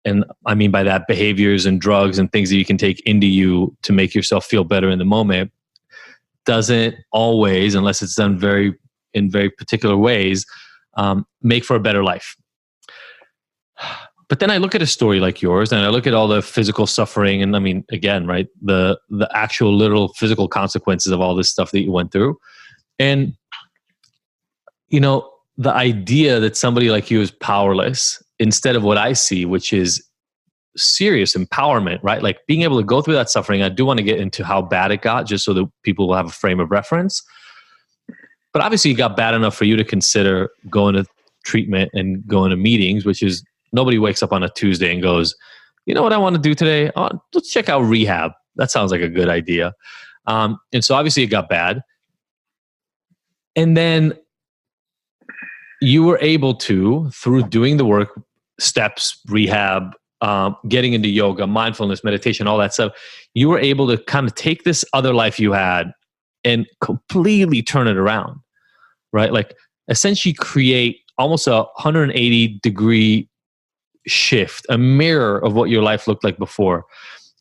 And I mean by that, behaviors and drugs and things that you can take into you to make yourself feel better in the moment, doesn't always, unless it's done in very particular ways, make for a better life. But then I look at a story like yours and I look at all the physical suffering, and I mean, again, right, the actual literal physical consequences of all this stuff that you went through. And, the idea that somebody like you is powerless, instead of what I see, which is serious empowerment, right? Like being able to go through that suffering. I do want to get into how bad it got, just so that people will have a frame of reference. But obviously it got bad enough for you to consider going to treatment and going to meetings, which is, nobody wakes up on a Tuesday and goes, you know what I want to do today? Let's check out rehab. That sounds like a good idea. And so obviously it got bad. And then you were able to, through doing the work, steps, rehab, getting into yoga, mindfulness, meditation, all that stuff, you were able to kind of take this other life you had and completely turn it around, right? Like essentially create almost a 180-degree shift, a mirror of what your life looked like before.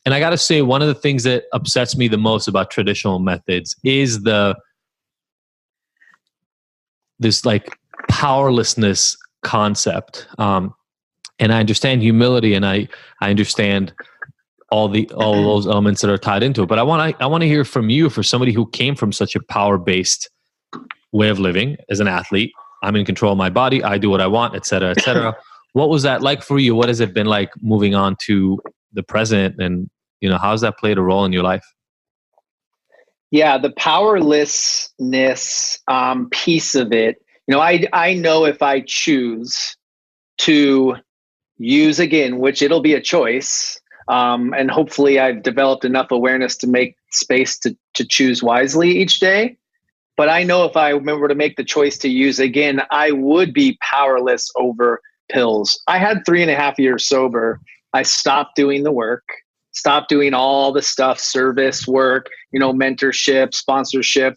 And I got to say, one of the things that upsets me the most about traditional methods is this like powerlessness concept. And I understand humility, and I understand all those elements that are tied into it. But I want to hear from you, for somebody who came from such a power-based way of living as an athlete. I'm in control of my body. I do what I want, et cetera, et cetera. What was that like for you? What has it been like moving on to the present? And, how's that played a role in your life? Yeah, the powerlessness piece of it. I know if I choose to use again, which it'll be a choice, and hopefully I've developed enough awareness to make space to choose wisely each day. But I know if I remember to make the choice to use again, I would be powerless over pills. I had 3.5 years sober. I stopped doing the work, stopped doing all the stuff, service work, mentorship, sponsorship,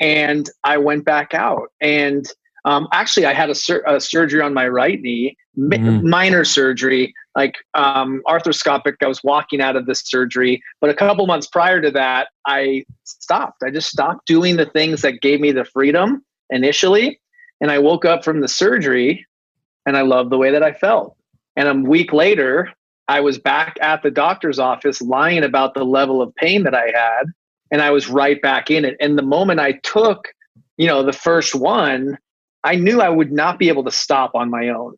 and I went back out. And actually, I had a surgery on my right knee, minor surgery, like arthroscopic. I was walking out of this surgery, but a couple months prior to that, I stopped. I just stopped doing the things that gave me the freedom initially. And I woke up from the surgery and I loved the way that I felt. And a week later, I was back at the doctor's office lying about the level of pain that I had. And I was right back in it. And the moment I took, the first one, I knew I would not be able to stop on my own.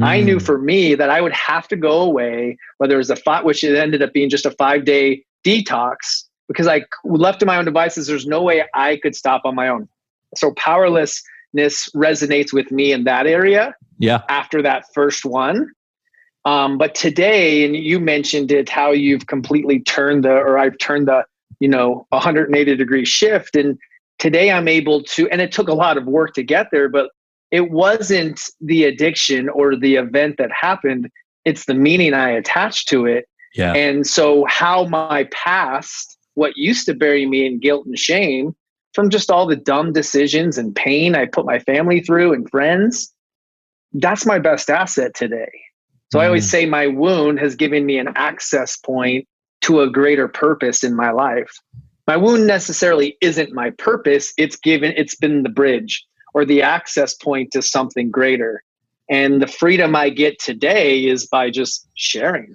I knew for me that I would have to go away, whether it was which it ended up being just a 5-day detox, because I left to my own devices. There's no way I could stop on my own. So powerlessness resonates with me in that area. Yeah. After that first one. But today, and you mentioned it, how you've completely I've turned the, 180-degree shift. And today I'm able to, and it took a lot of work to get there, but it wasn't the addiction or the event that happened. It's the meaning I attached to it. Yeah. And so how my past, what used to bury me in guilt and shame from just all the dumb decisions and pain I put my family through and friends, that's my best asset today. So I always say my wound has given me an access point to a greater purpose in my life. My wound necessarily isn't my purpose. It's been the bridge or the access point to something greater. And the freedom I get today is by just sharing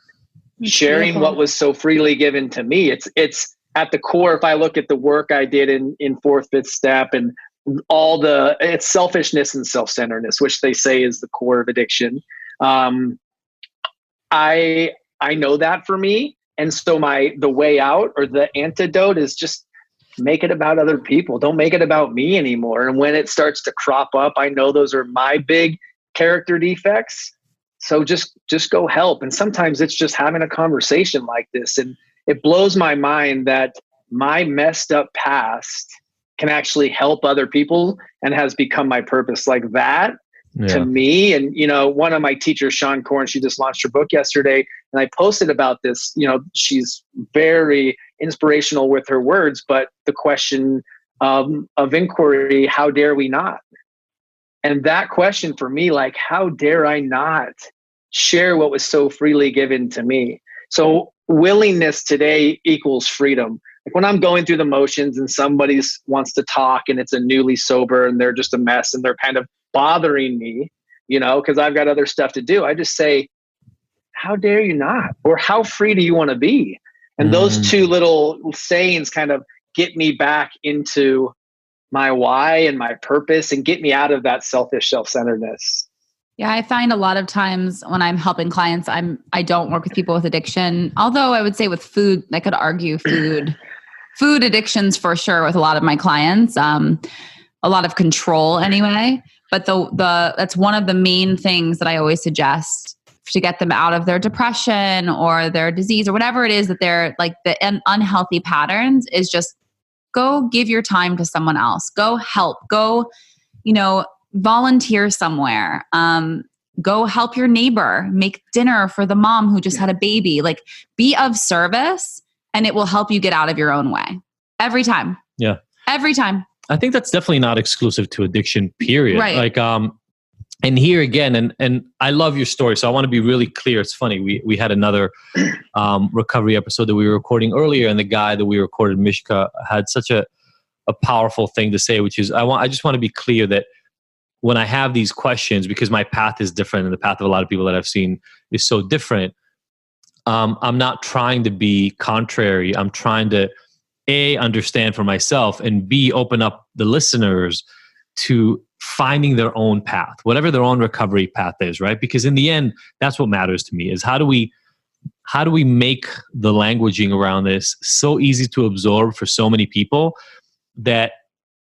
what was so freely given to me. It's at the core. If I look at the work I did in fourth, fifth step and it's selfishness and self-centeredness, which they say is the core of addiction. I know that for me. And so the way out or the antidote is just make it about other people. Don't make it about me anymore. And when it starts to crop up, I know those are my big character defects. So just go help. And sometimes it's just having a conversation like this. And it blows my mind that my messed up past can actually help other people and has become my purpose. Like that to me. And, one of my teachers, Sean Corn, she just launched her book yesterday. And I posted about this, she's very inspirational with her words, but the question of inquiry, how dare we not? And that question for me, like, how dare I not share what was so freely given to me? So willingness today equals freedom. Like when I'm going through the motions and somebody wants to talk and it's a newly sober and they're just a mess and they're kind of bothering me, because I've got other stuff to do, I just say, how dare you not? Or how free do you want to be? And those two little sayings kind of get me back into my why and my purpose and get me out of that selfish self-centeredness. Yeah, I find a lot of times when I'm helping clients, I don't work with people with addiction. Although I would say with food, I could argue food addictions for sure with a lot of my clients. A lot of control anyway. But that's one of the main things that I always suggest to get them out of their depression or their disease or whatever it is that they're like the unhealthy patterns is just go give your time to someone else. Go help. Go, volunteer somewhere. Go help your neighbor make dinner for the mom who just had a baby. Like be of service and it will help you get out of your own way. Every time. Yeah. Every time. I think that's definitely not exclusive to addiction, period. Right. Like, and here again, and I love your story. So I want to be really clear. It's funny. We had another recovery episode that we were recording earlier, and the guy that we recorded, Mishka, had such a powerful thing to say, which is I just want to be clear that when I have these questions, because my path is different and the path of a lot of people that I've seen is so different, I'm not trying to be contrary. I'm trying to A, understand for myself, and B, open up the listeners to finding their own path, whatever their own recovery path is, right? Because in the end, that's what matters to me is how do we make the languaging around this so easy to absorb for so many people that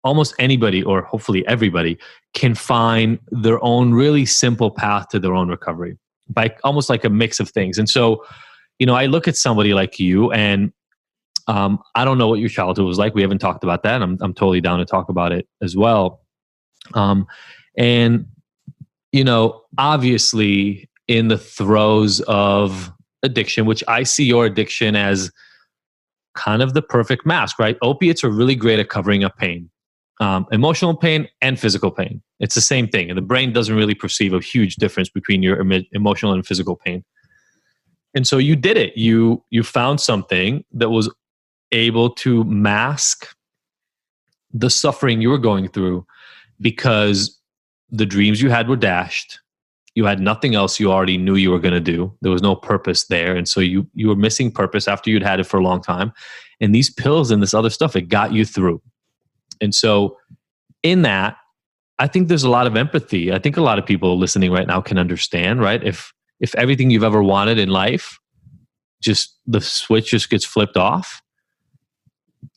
almost anybody, or hopefully everybody, can find their own really simple path to their own recovery by almost like a mix of things. And so, I look at somebody like you and I don't know what your childhood was like. We haven't talked about that. I'm totally down to talk about it as well. And, obviously in the throes of addiction, which I see your addiction as kind of the perfect mask, right? Opiates are really great at covering up pain, emotional pain and physical pain. It's the same thing. And the brain doesn't really perceive a huge difference between your emotional and physical pain. And so you did it. You found something that was able to mask the suffering you were going through because the dreams you had were dashed. You had nothing else you already knew you were going to do. There was no purpose there. And so you were missing purpose after you'd had it for a long time. And these pills and this other stuff, it got you through. And so in that, I think there's a lot of empathy. I think a lot of people listening right now can understand, right? If everything you've ever wanted in life, just the switch just gets flipped off,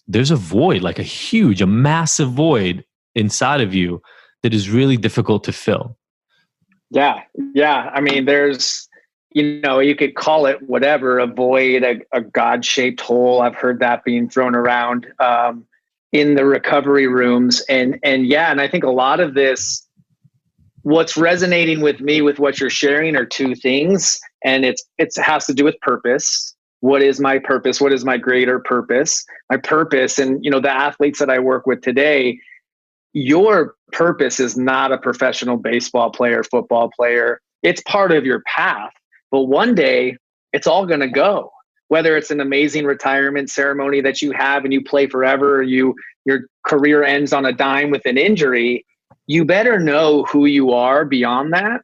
there's a void, like a massive void inside of you that is really difficult to fill. Yeah. I mean, there's, you could call it whatever, a void, a God-shaped hole. I've heard that being thrown around in the recovery rooms. And I think a lot of this, what's resonating with me with what you're sharing are two things. And it has to do with purpose. What is my purpose? What is my greater purpose? My purpose, and the athletes that I work with today, your purpose is not a professional baseball player, football player. It's part of your path. But one day, it's all going to go. Whether it's an amazing retirement ceremony that you have and you play forever, or your career ends on a dime with an injury, you better know who you are beyond that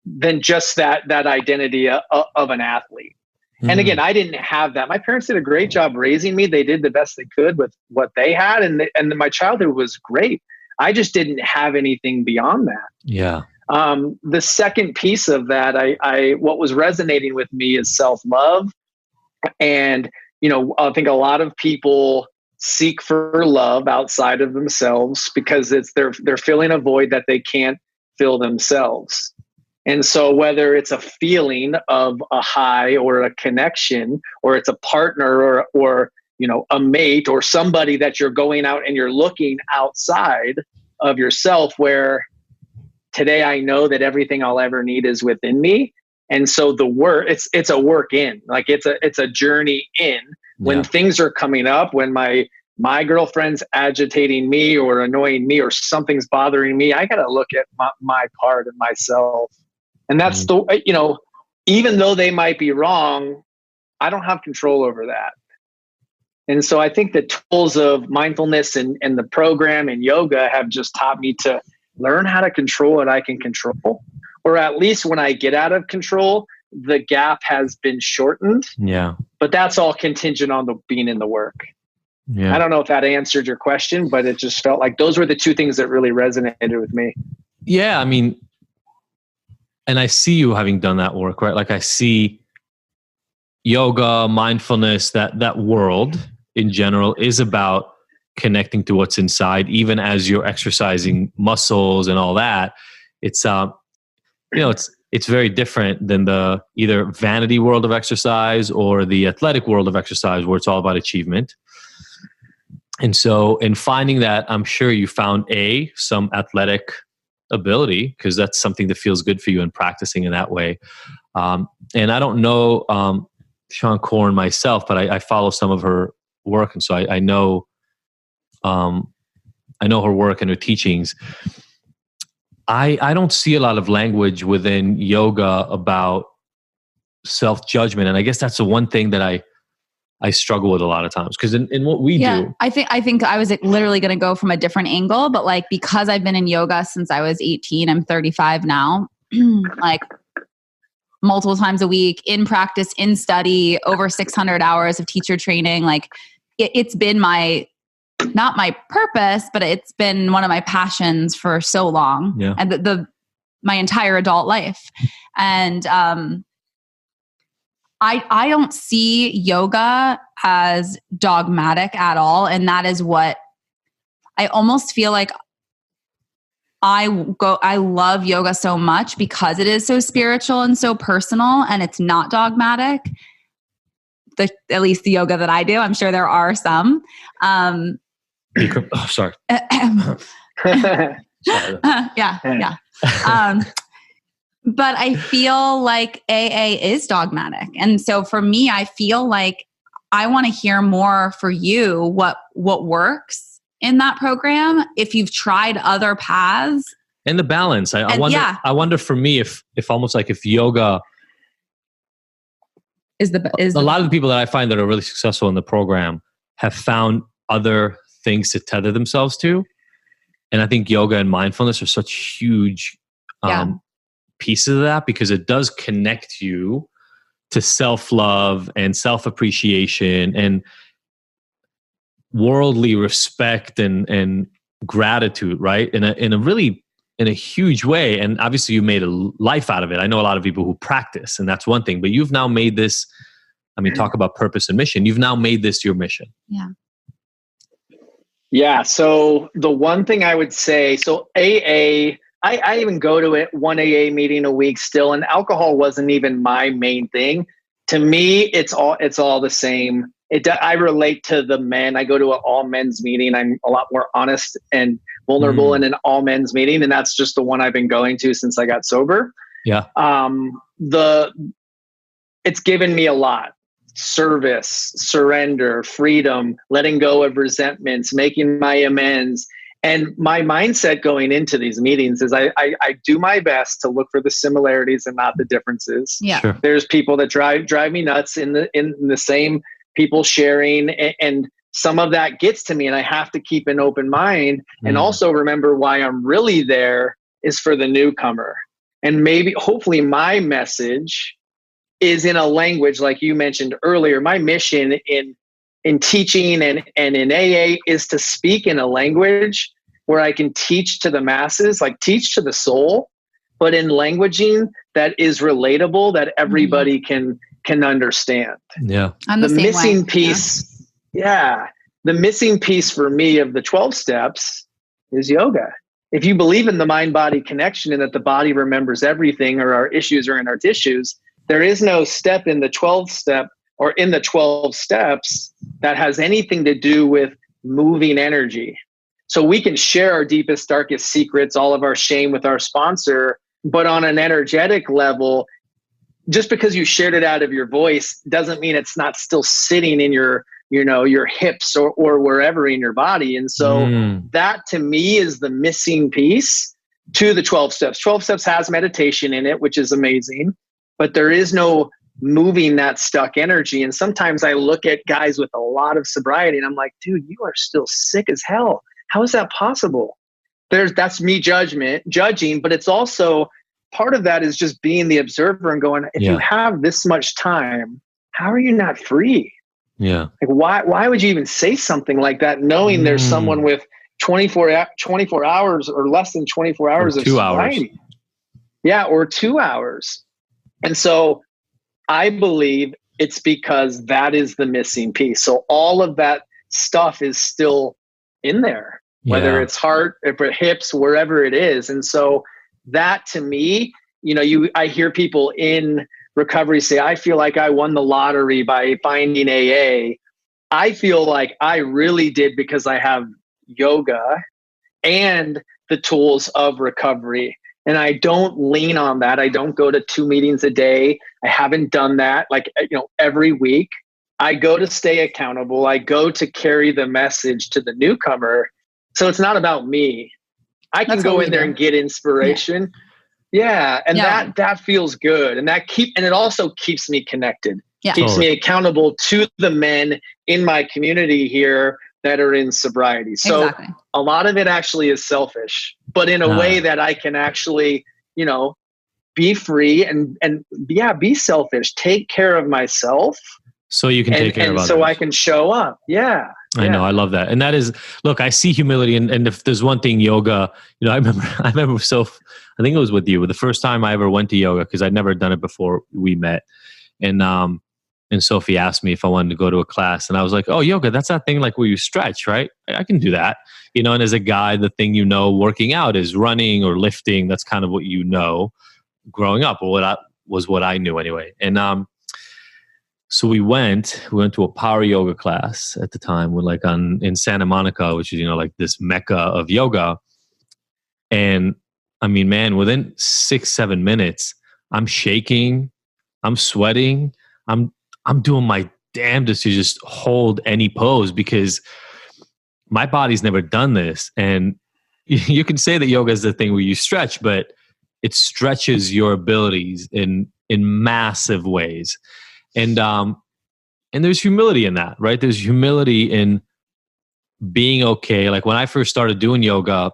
than just that identity of an athlete. And again, I didn't have that. My parents did a great job raising me. They did the best they could with what they had. And my childhood was great. I just didn't have anything beyond that. Yeah. The second piece of that, what was resonating with me is self-love. And, I think a lot of people seek for love outside of themselves because they're filling a void that they can't fill themselves. And so whether it's a feeling of a high or a connection, or it's a partner or a mate or somebody that you're going out and you're looking outside of yourself, where today I know that everything I'll ever need is within me. And so the work, it's a work in, like it's a journey in. When things are coming up, when my girlfriend's agitating me or annoying me or something's bothering me, I got to look at my part of myself. And that's even though they might be wrong, I don't have control over that. And so I think the tools of mindfulness and the program and yoga have just taught me to learn how to control what I can control, or at least when I get out of control, the gap has been shortened. Yeah. But that's all contingent on being in the work. Yeah. I don't know if that answered your question, but it just felt like those were the two things that really resonated with me. Yeah. I mean, and I see you having done that work, right? Like I see yoga, mindfulness, that world in general is about connecting to what's inside, even as you're exercising muscles and all that. It's, it's very different than the either vanity world of exercise or the athletic world of exercise, where it's all about achievement. And so in finding that, I'm sure you found some athletic ability, because that's something that feels good for you, and practicing in that way. And I don't know Sean Korn myself, but I follow some of her work, and so I know her work and her teachings. I don't see a lot of language within yoga about self-judgment, and I guess that's the one thing that I struggle with a lot of times, because in what we do. I think I was literally going to go from a different angle, but like, because I've been in yoga since I was 18, I'm 35 now, like multiple times a week, in practice, in study, over 600 hours of teacher training. Like it's been not my purpose, but it's been one of my passions for so long, and my entire adult life. And, I don't see yoga as dogmatic at all. And that is what I almost feel like I love yoga so much, because it is so spiritual and so personal, and it's not dogmatic. At least the yoga that I do. I'm sure there are some. Sorry. Yeah. But I feel like AA is dogmatic. And so for me, I feel like I want to hear more for you what works in that program, if you've tried other paths. And the balance. I wonder for me if almost like if yoga is a lot of the people that I find that are really successful in the program have found other things to tether themselves to. And I think yoga and mindfulness are such huge pieces of that, because it does connect you to self-love and self-appreciation and worldly respect and gratitude, right? In a huge way. And obviously you made a life out of it. I know a lot of people who practice, and that's one thing, but you've now made this, talk about purpose and mission. You've now made this your mission. Yeah. Yeah. So the one thing I would say, so AA, I even go to one AA meeting a week still, and alcohol wasn't even my main thing. To me, it's all the same. I relate to the men. I go to an all men's meeting. I'm a lot more honest and vulnerable in an all men's meeting, and that's just the one I've been going to since I got sober. Yeah. It's given me a lot. Service, surrender, freedom, letting go of resentments, making my amends. And my mindset going into these meetings is I do my best to look for the similarities and not the differences. Yeah. Sure. There's people that drive me nuts in the same people sharing, and some of that gets to me, and I have to keep an open mind and also remember why I'm really there is for the newcomer. And hopefully my message is in a language like you mentioned earlier. My mission in teaching and in AA is to speak in a language where I can teach to the masses, like teach to the soul, but in languaging that is relatable, that everybody can understand. Yeah. I'm the missing piece. Yeah. The missing piece for me of the 12 steps is yoga. if you believe in the mind-body connection and that the body remembers everything, or our issues are in our tissues, there is no step in the 12th step or in the 12 steps that has anything to do with moving energy. So we can share our deepest, darkest secrets, all of our shame with our sponsor, but on an energetic level, just because you shared it out of your voice doesn't mean it's not still sitting in your, your hips or wherever in your body. And so that to me is the missing piece to the 12 steps. 12 steps has meditation in it, which is amazing, but there is no moving that stuck energy. And sometimes I look at guys with a lot of sobriety and I'm like, dude, you are still sick as hell. How is that possible? That's me judging, but it's also part of that is just being the observer and going, if you have this much time, how are you not free? Yeah. Like why would you even say something like that, knowing there's someone with 24 hours or less than 24 hours of sobriety? Yeah, or 2 hours. And so I believe it's because that is the missing piece. So all of that stuff is still in there, whether it's heart, or hips, wherever it is. And so that to me, I hear people in recovery say, I feel like I won the lottery by finding AA. I feel like I really did because I have yoga and the tools of recovery. And I don't lean on that. I don't go to 2 meetings a day. I haven't done that every week. I go to stay accountable. I go to carry the message to the newcomer. So it's not about me. I can go in there and get inspiration. Yeah. And that feels good. And it also keeps me connected. Yeah. Keeps me accountable to the men in my community here that are in sobriety. So a lot of it actually is selfish, but in a way that I can actually, be free and be selfish, take care of myself. So you can take care of others. So I can show up. Yeah. I know. I love that. And that is, look, I see humility. And if there's one thing yoga, I remember, so I think it was with you, the first time I ever went to yoga, because I'd never done it before we met. And Sophie asked me if I wanted to go to a class. And I was like, oh, yoga, that's that thing like where you stretch, right? I can do that. And as a guy, the thing working out is running or lifting. That's kind of what growing up, or what I knew anyway. And so we went to a power yoga class at the time. We're like in Santa Monica, which is, like this mecca of yoga. And I mean, man, within 6-7 minutes, I'm shaking, I'm sweating, I'm doing my damnedest to just hold any pose because my body's never done this. And you can say that yoga is the thing where you stretch, but it stretches your abilities in massive ways. And there's humility in that, right? There's humility in being okay. Like when I first started doing yoga,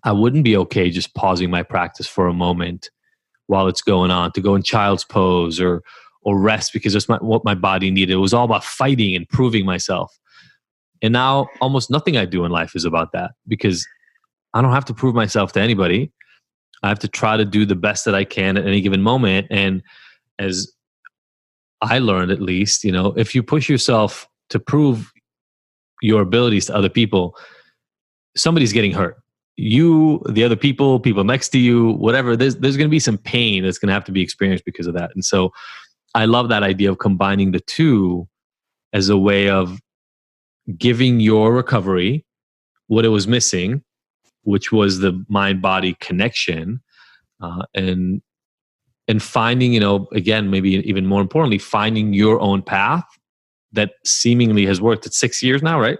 I wouldn't be okay just pausing my practice for a moment while it's going on, to go in child's pose or rest because that's what my body needed. It was all about fighting and proving myself. And now almost nothing I do in life is about that because I don't have to prove myself to anybody. I have to try to do the best that I can at any given moment. And as I learned, at least, if you push yourself to prove your abilities to other people, somebody's getting hurt. You, the other people next to you, whatever, there's going to be some pain that's going to have to be experienced because of that. And so I love that idea of combining the two as a way of giving your recovery what it was missing, which was the mind-body connection, and finding, again, maybe even more importantly, finding your own path that seemingly has worked. It's 6 years now, right?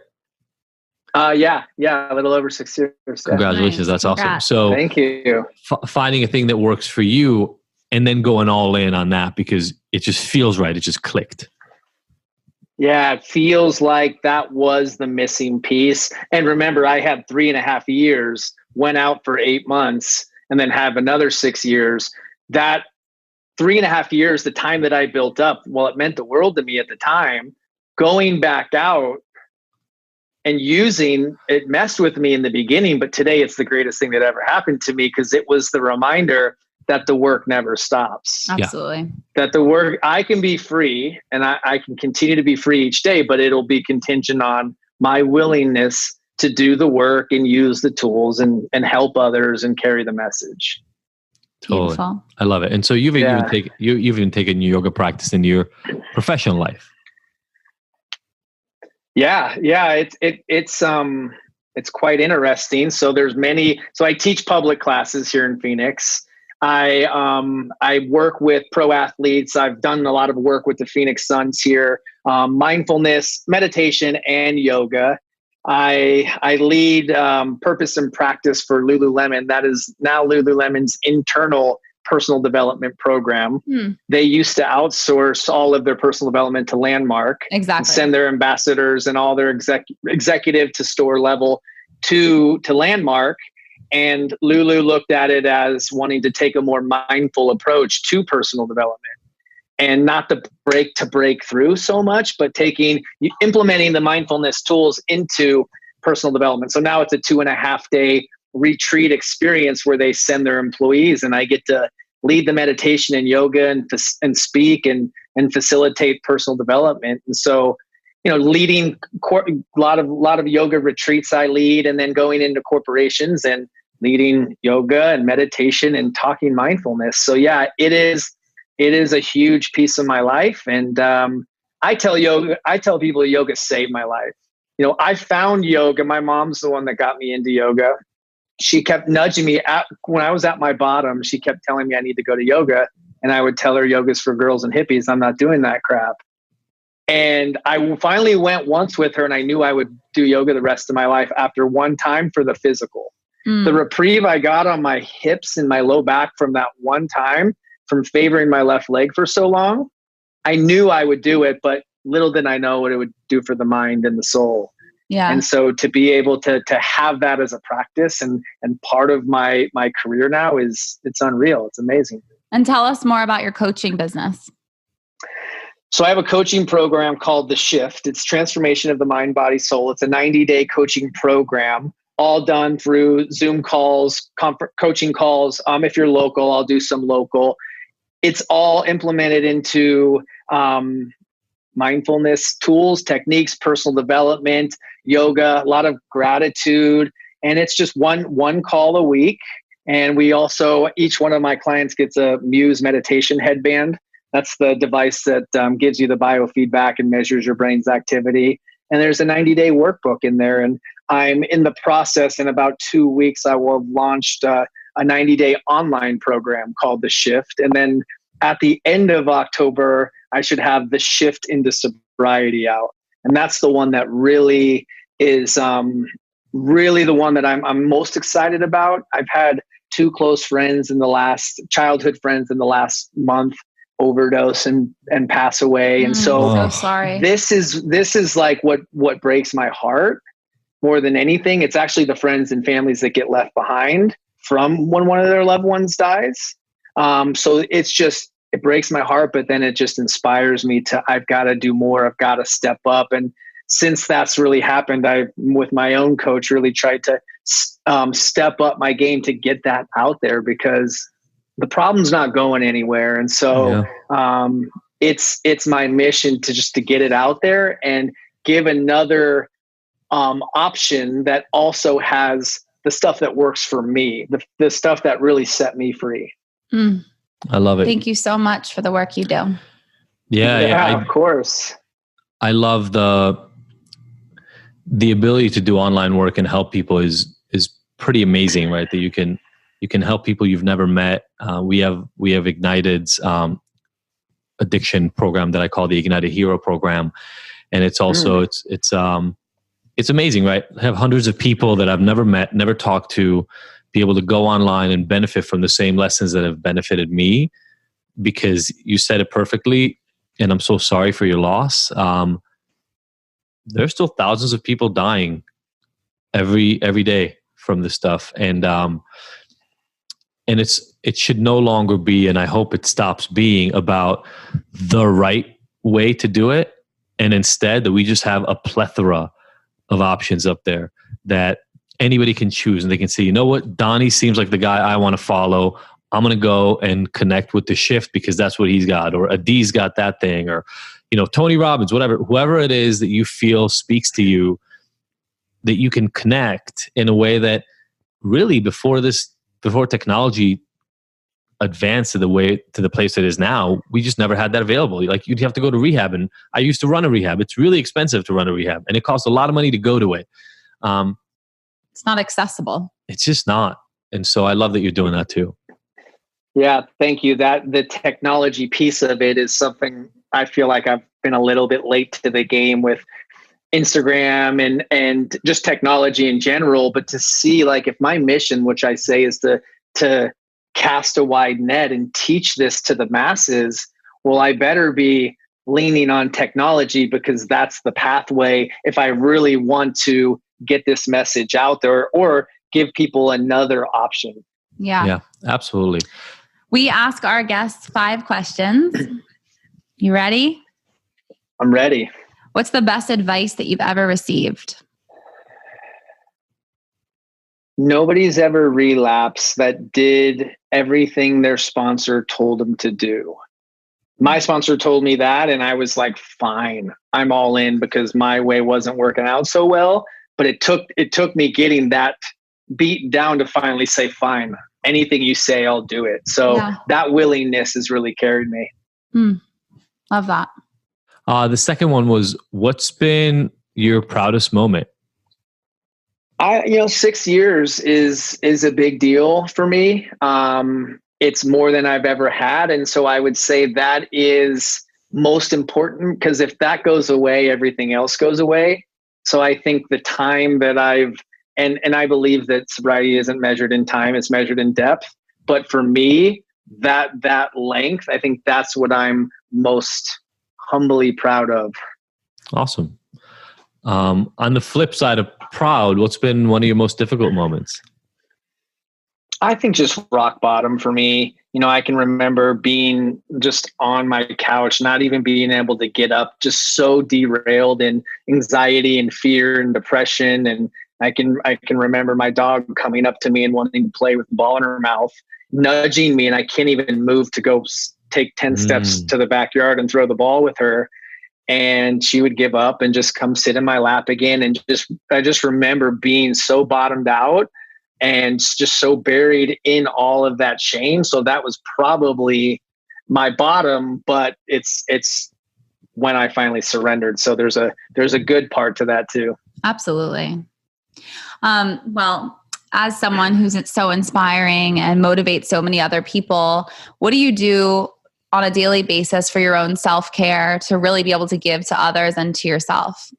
Yeah, a little over 6 years. Congratulations, nice. That's awesome. So thank you. Finding a thing that works for you and then going all in on that because it just feels right. It just clicked. Yeah, it feels like that was the missing piece. And remember, I had 3.5 years, went out for 8 months, and then have another 6 years. That 3.5 years, the time that I built up, well, it meant the world to me at the time. Going back out and using it messed with me in the beginning, but today it's the greatest thing that ever happened to me because it was the reminder that the work never stops. Absolutely. That the work, I can be free and I can continue to be free each day, but it'll be contingent on my willingness to do the work and use the tools and help others and carry the message. Totally. Beautiful. I love it. And so you've even taken yoga practice in your professional life. Yeah. It's quite interesting. So I teach public classes here in Phoenix. I work with pro athletes. I've done a lot of work with the Phoenix Suns here, mindfulness, meditation, and yoga. I lead purpose and practice for Lululemon. That is now Lululemon's internal personal development program. They used to outsource all of their personal development to Landmark. Exactly. And send their ambassadors and all their executive to store level to Landmark. And Lulu looked at it as wanting to take a more mindful approach to personal development. And not to break through so much, but implementing the mindfulness tools into personal development. So now it's a 2.5-day retreat experience where they send their employees, and I get to lead the meditation and yoga and speak and facilitate personal development. And so, leading a lot of yoga retreats I lead, and then going into corporations and leading yoga and meditation and talking mindfulness. So yeah, it is a huge piece of my life. And I tell people yoga saved my life. I found yoga. My mom's the one that got me into yoga. She kept nudging me when I was at my bottom. She kept telling me I need to go to yoga. And I would tell her yoga's for girls and hippies. I'm not doing that crap. And I finally went once with her, and I knew I would do yoga the rest of my life after one time for the physical. The reprieve I got on my hips and my low back from that one time, from favoring my left leg for so long, I knew I would do it, but little did I know what it would do for the mind and the soul. Yeah. And so to be able to have that as a practice and part of my career now it's unreal. It's amazing. And tell us more about your coaching business. So I have a coaching program called The Shift. It's transformation of the mind, body, soul. It's a 90-day coaching program, all done through Zoom calls, coaching calls. If you're local, I'll do some local. It's all implemented into mindfulness tools, techniques, personal development, yoga, a lot of gratitude. And it's just one call a week. And we also, each one of my clients gets a Muse meditation headband. That's the device that gives you the biofeedback and measures your brain's activity. And there's a 90-day workbook in there. And I'm in the process. In about 2 weeks, I will have launched a 90-day online program called The Shift. And then at the end of October, I should have The Shift into Sobriety out. And that's the one that really is really the one that I'm most excited about. I've had 2 close friends childhood friends in the last month overdose and pass away. And so sorry. This is like what breaks my heart more than anything. It's actually the friends and families that get left behind from when one of their loved ones dies. So it breaks my heart, but then it just inspires me I've got to do more. I've got to step up. And since that's really happened, I, with my own coach, really tried to step up my game to get that out there, because the problem's not going anywhere. And so it's my mission to get it out there and give another option that also has the stuff that works for me, the stuff that really set me free. I love it. Thank you so much for the work you do. Yeah, of course. I love the ability to do online work and help people is pretty amazing, right? That you can help people you've never met. We have Ignited's addiction program that I call the Ignited Hero program, and it's also it's amazing, right? I have hundreds of people that I've never met, never talked to, be able to go online and benefit from the same lessons that have benefited me, because you said it perfectly. And I'm so sorry for your loss. There's still thousands of people dying every day from this stuff. And it should no longer be, and I hope it stops being, about the right way to do it. And instead that we just have a plethora of options up there that anybody can choose, and they can say, you know what, Donny seems like the guy I want to follow. I'm going to go and connect with The Shift because that's what he's got, or Adi's got that thing, or, Tony Robbins, whoever it is that you feel speaks to you. that you can connect in a way that really before technology advanced to the place it is now, we just never had that available. Like you'd have to go to rehab, and I used to run a rehab. It's really expensive to run a rehab, and it costs a lot of money to go to it. It's not accessible. It's just not. And so I love that you're doing that too. Yeah, thank you. That the technology piece of it is something I feel like I've been a little bit late to the game with Instagram and just technology in general. But to see, like, if my mission, which I say is to cast a wide net and teach this to the masses, well, I better be leaning on technology, because that's the pathway if I really want to get this message out there or give people another option. Yeah, absolutely. We ask our guests 5 questions. You ready? I'm ready. What's the best advice that you've ever received? Nobody's ever relapsed that did everything their sponsor told them to do. My sponsor told me that, and I was like, fine, I'm all in, because my way wasn't working out so well. But it took me getting that beat down to finally say, fine, anything you say, I'll do it. So that willingness has really carried me. Love that. The second one was, what's been your proudest moment? 6 years is a big deal for me. It's more than I've ever had. And so I would say that is most important, because if that goes away, everything else goes away. So I think the time that and I believe that sobriety isn't measured in time, it's measured in depth. But for me, that length, I think that's what I'm most humbly proud of. Awesome. On the flip side of proud, what's been one of your most difficult moments? I think just rock bottom for me. I can remember being just on my couch, not even being able to get up, just so derailed in anxiety and fear and depression. And I can remember my dog coming up to me and wanting to play with the ball in her mouth, nudging me, and I can't even move to go take 10 steps to the backyard and throw the ball with her. And she would give up and just come sit in my lap again. And I just remember being so bottomed out and just so buried in all of that shame. So that was probably my bottom, but it's when I finally surrendered. So there's a good part to that too. Absolutely. Well, as someone who's so inspiring and motivates so many other people, what do you do on a daily basis for your own self-care to really be able to give to others and to yourself?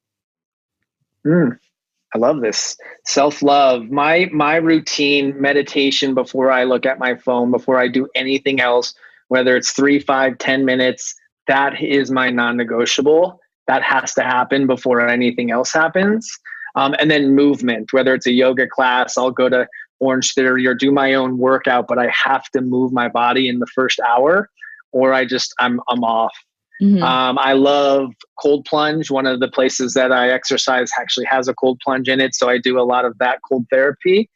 I love this. Self-love. My routine, meditation before I look at my phone, before I do anything else, whether it's 3, 5, 10 minutes, that is my non-negotiable. That has to happen before anything else happens. And then movement, whether it's a yoga class, I'll go to Orange Theory or do my own workout, but I have to move my body in the first hour or I'm off. Mm-hmm. I love cold plunge. One of the places that I exercise actually has a cold plunge in it. So I do a lot of that cold therapy.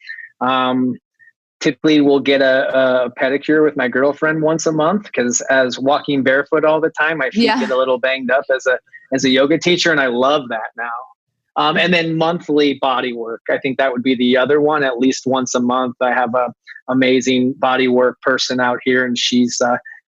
Typically we'll get a pedicure with my girlfriend once a month, because as walking barefoot all the time, my feet get a little banged up as a yoga teacher. And I love that now. And then monthly body work. I think that would be the other one. At least once a month, I have a amazing body work person out here, and she's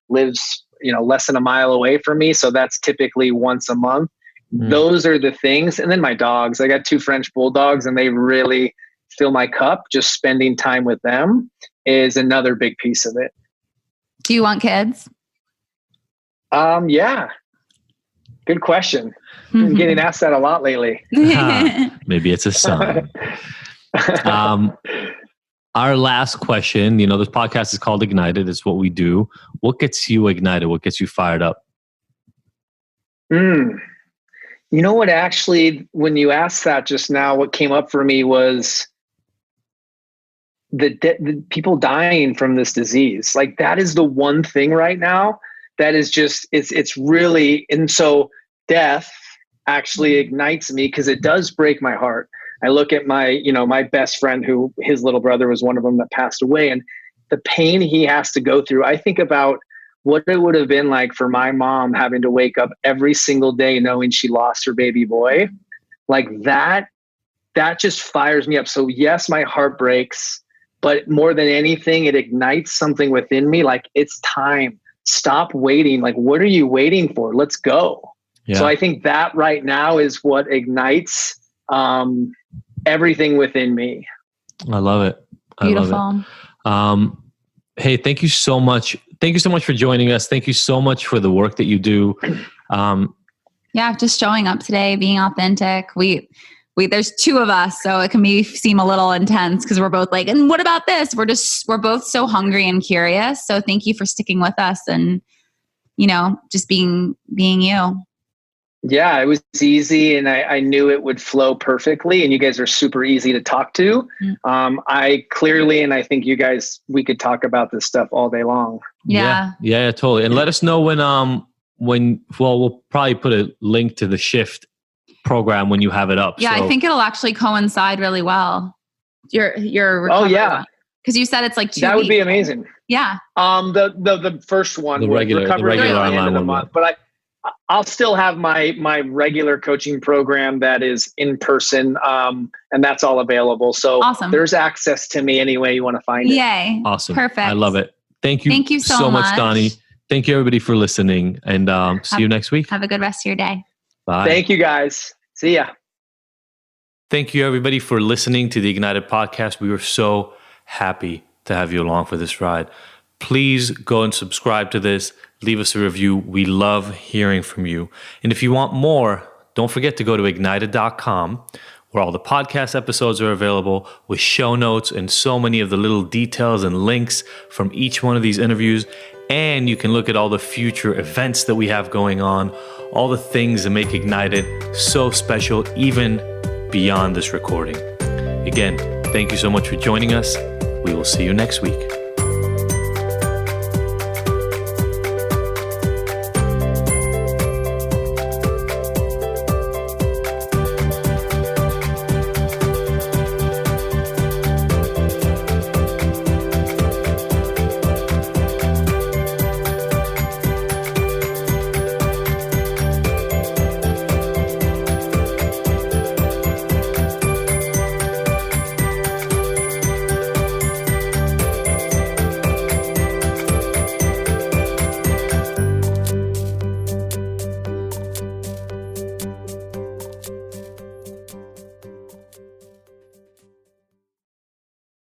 lives less than a mile away from me. So that's typically once a month. Those are the things. And then my dogs. I got 2 French bulldogs, and they really fill my cup. Just spending time with them is another big piece of it. Do you want kids? Yeah. Good question. I'm getting asked that a lot lately. Maybe it's a son. Our last question, this podcast is called Ignited. It's what we do. What gets you ignited? What gets you fired up? You know what, actually, when you asked that just now, what came up for me was the people dying from this disease. Like, that is the one thing right now that is just, it's really, and so death actually ignites me, because it does break my heart. I look at my best friend, who his little brother was one of them that passed away, and the pain he has to go through. I think about what it would have been like for my mom having to wake up every single day knowing she lost her baby boy. Like, that that just fires me up. So yes, my heart breaks, but more than anything, it ignites something within me. Like, it's time. Stop waiting. Like, what are you waiting for? Let's go. Yeah. So I think that right now is what ignites everything within me. I love it. Beautiful. Love it. Hey, thank you so much. Thank you so much for joining us. Thank you so much for the work that you do. Just showing up today, being authentic. We there's two of us, so it can seem a little intense because we're both like, and what about this? We're both so hungry and curious. So thank you for sticking with us and, just being you. Yeah, it was easy, and I knew it would flow perfectly, and you guys are super easy to talk to. I clearly, and I think you guys, we could talk about this stuff all day long. Yeah, totally. And let us know when we'll probably put a link to the Shift program when you have it up. Yeah, so. I think it'll actually coincide really well. Your recovery. Oh yeah, because you said it's like 2 weeks. That would be amazing. Yeah. The first one, the regular online one, month, but I'll still have my regular coaching program that is in person, and that's all available. So awesome. There's access to me any way you want to find it. Yay. Awesome. Perfect. I love it. Thank you. Thank you so much, Donny. Thank you everybody for listening, and see you next week. Have a good rest of your day. Bye. Thank you guys. See ya. Thank you everybody for listening to the Ignited podcast. We were so happy to have you along for this ride. Please go and subscribe to this. Leave us a review. We love hearing from you. And if you want more, don't forget to go to ignited.com, where all the podcast episodes are available with show notes and so many of the little details and links from each one of these interviews. And you can look at all the future events that we have going on, all the things that make Ignited so special, even beyond this recording. Again, thank you so much for joining us. We will see you next week.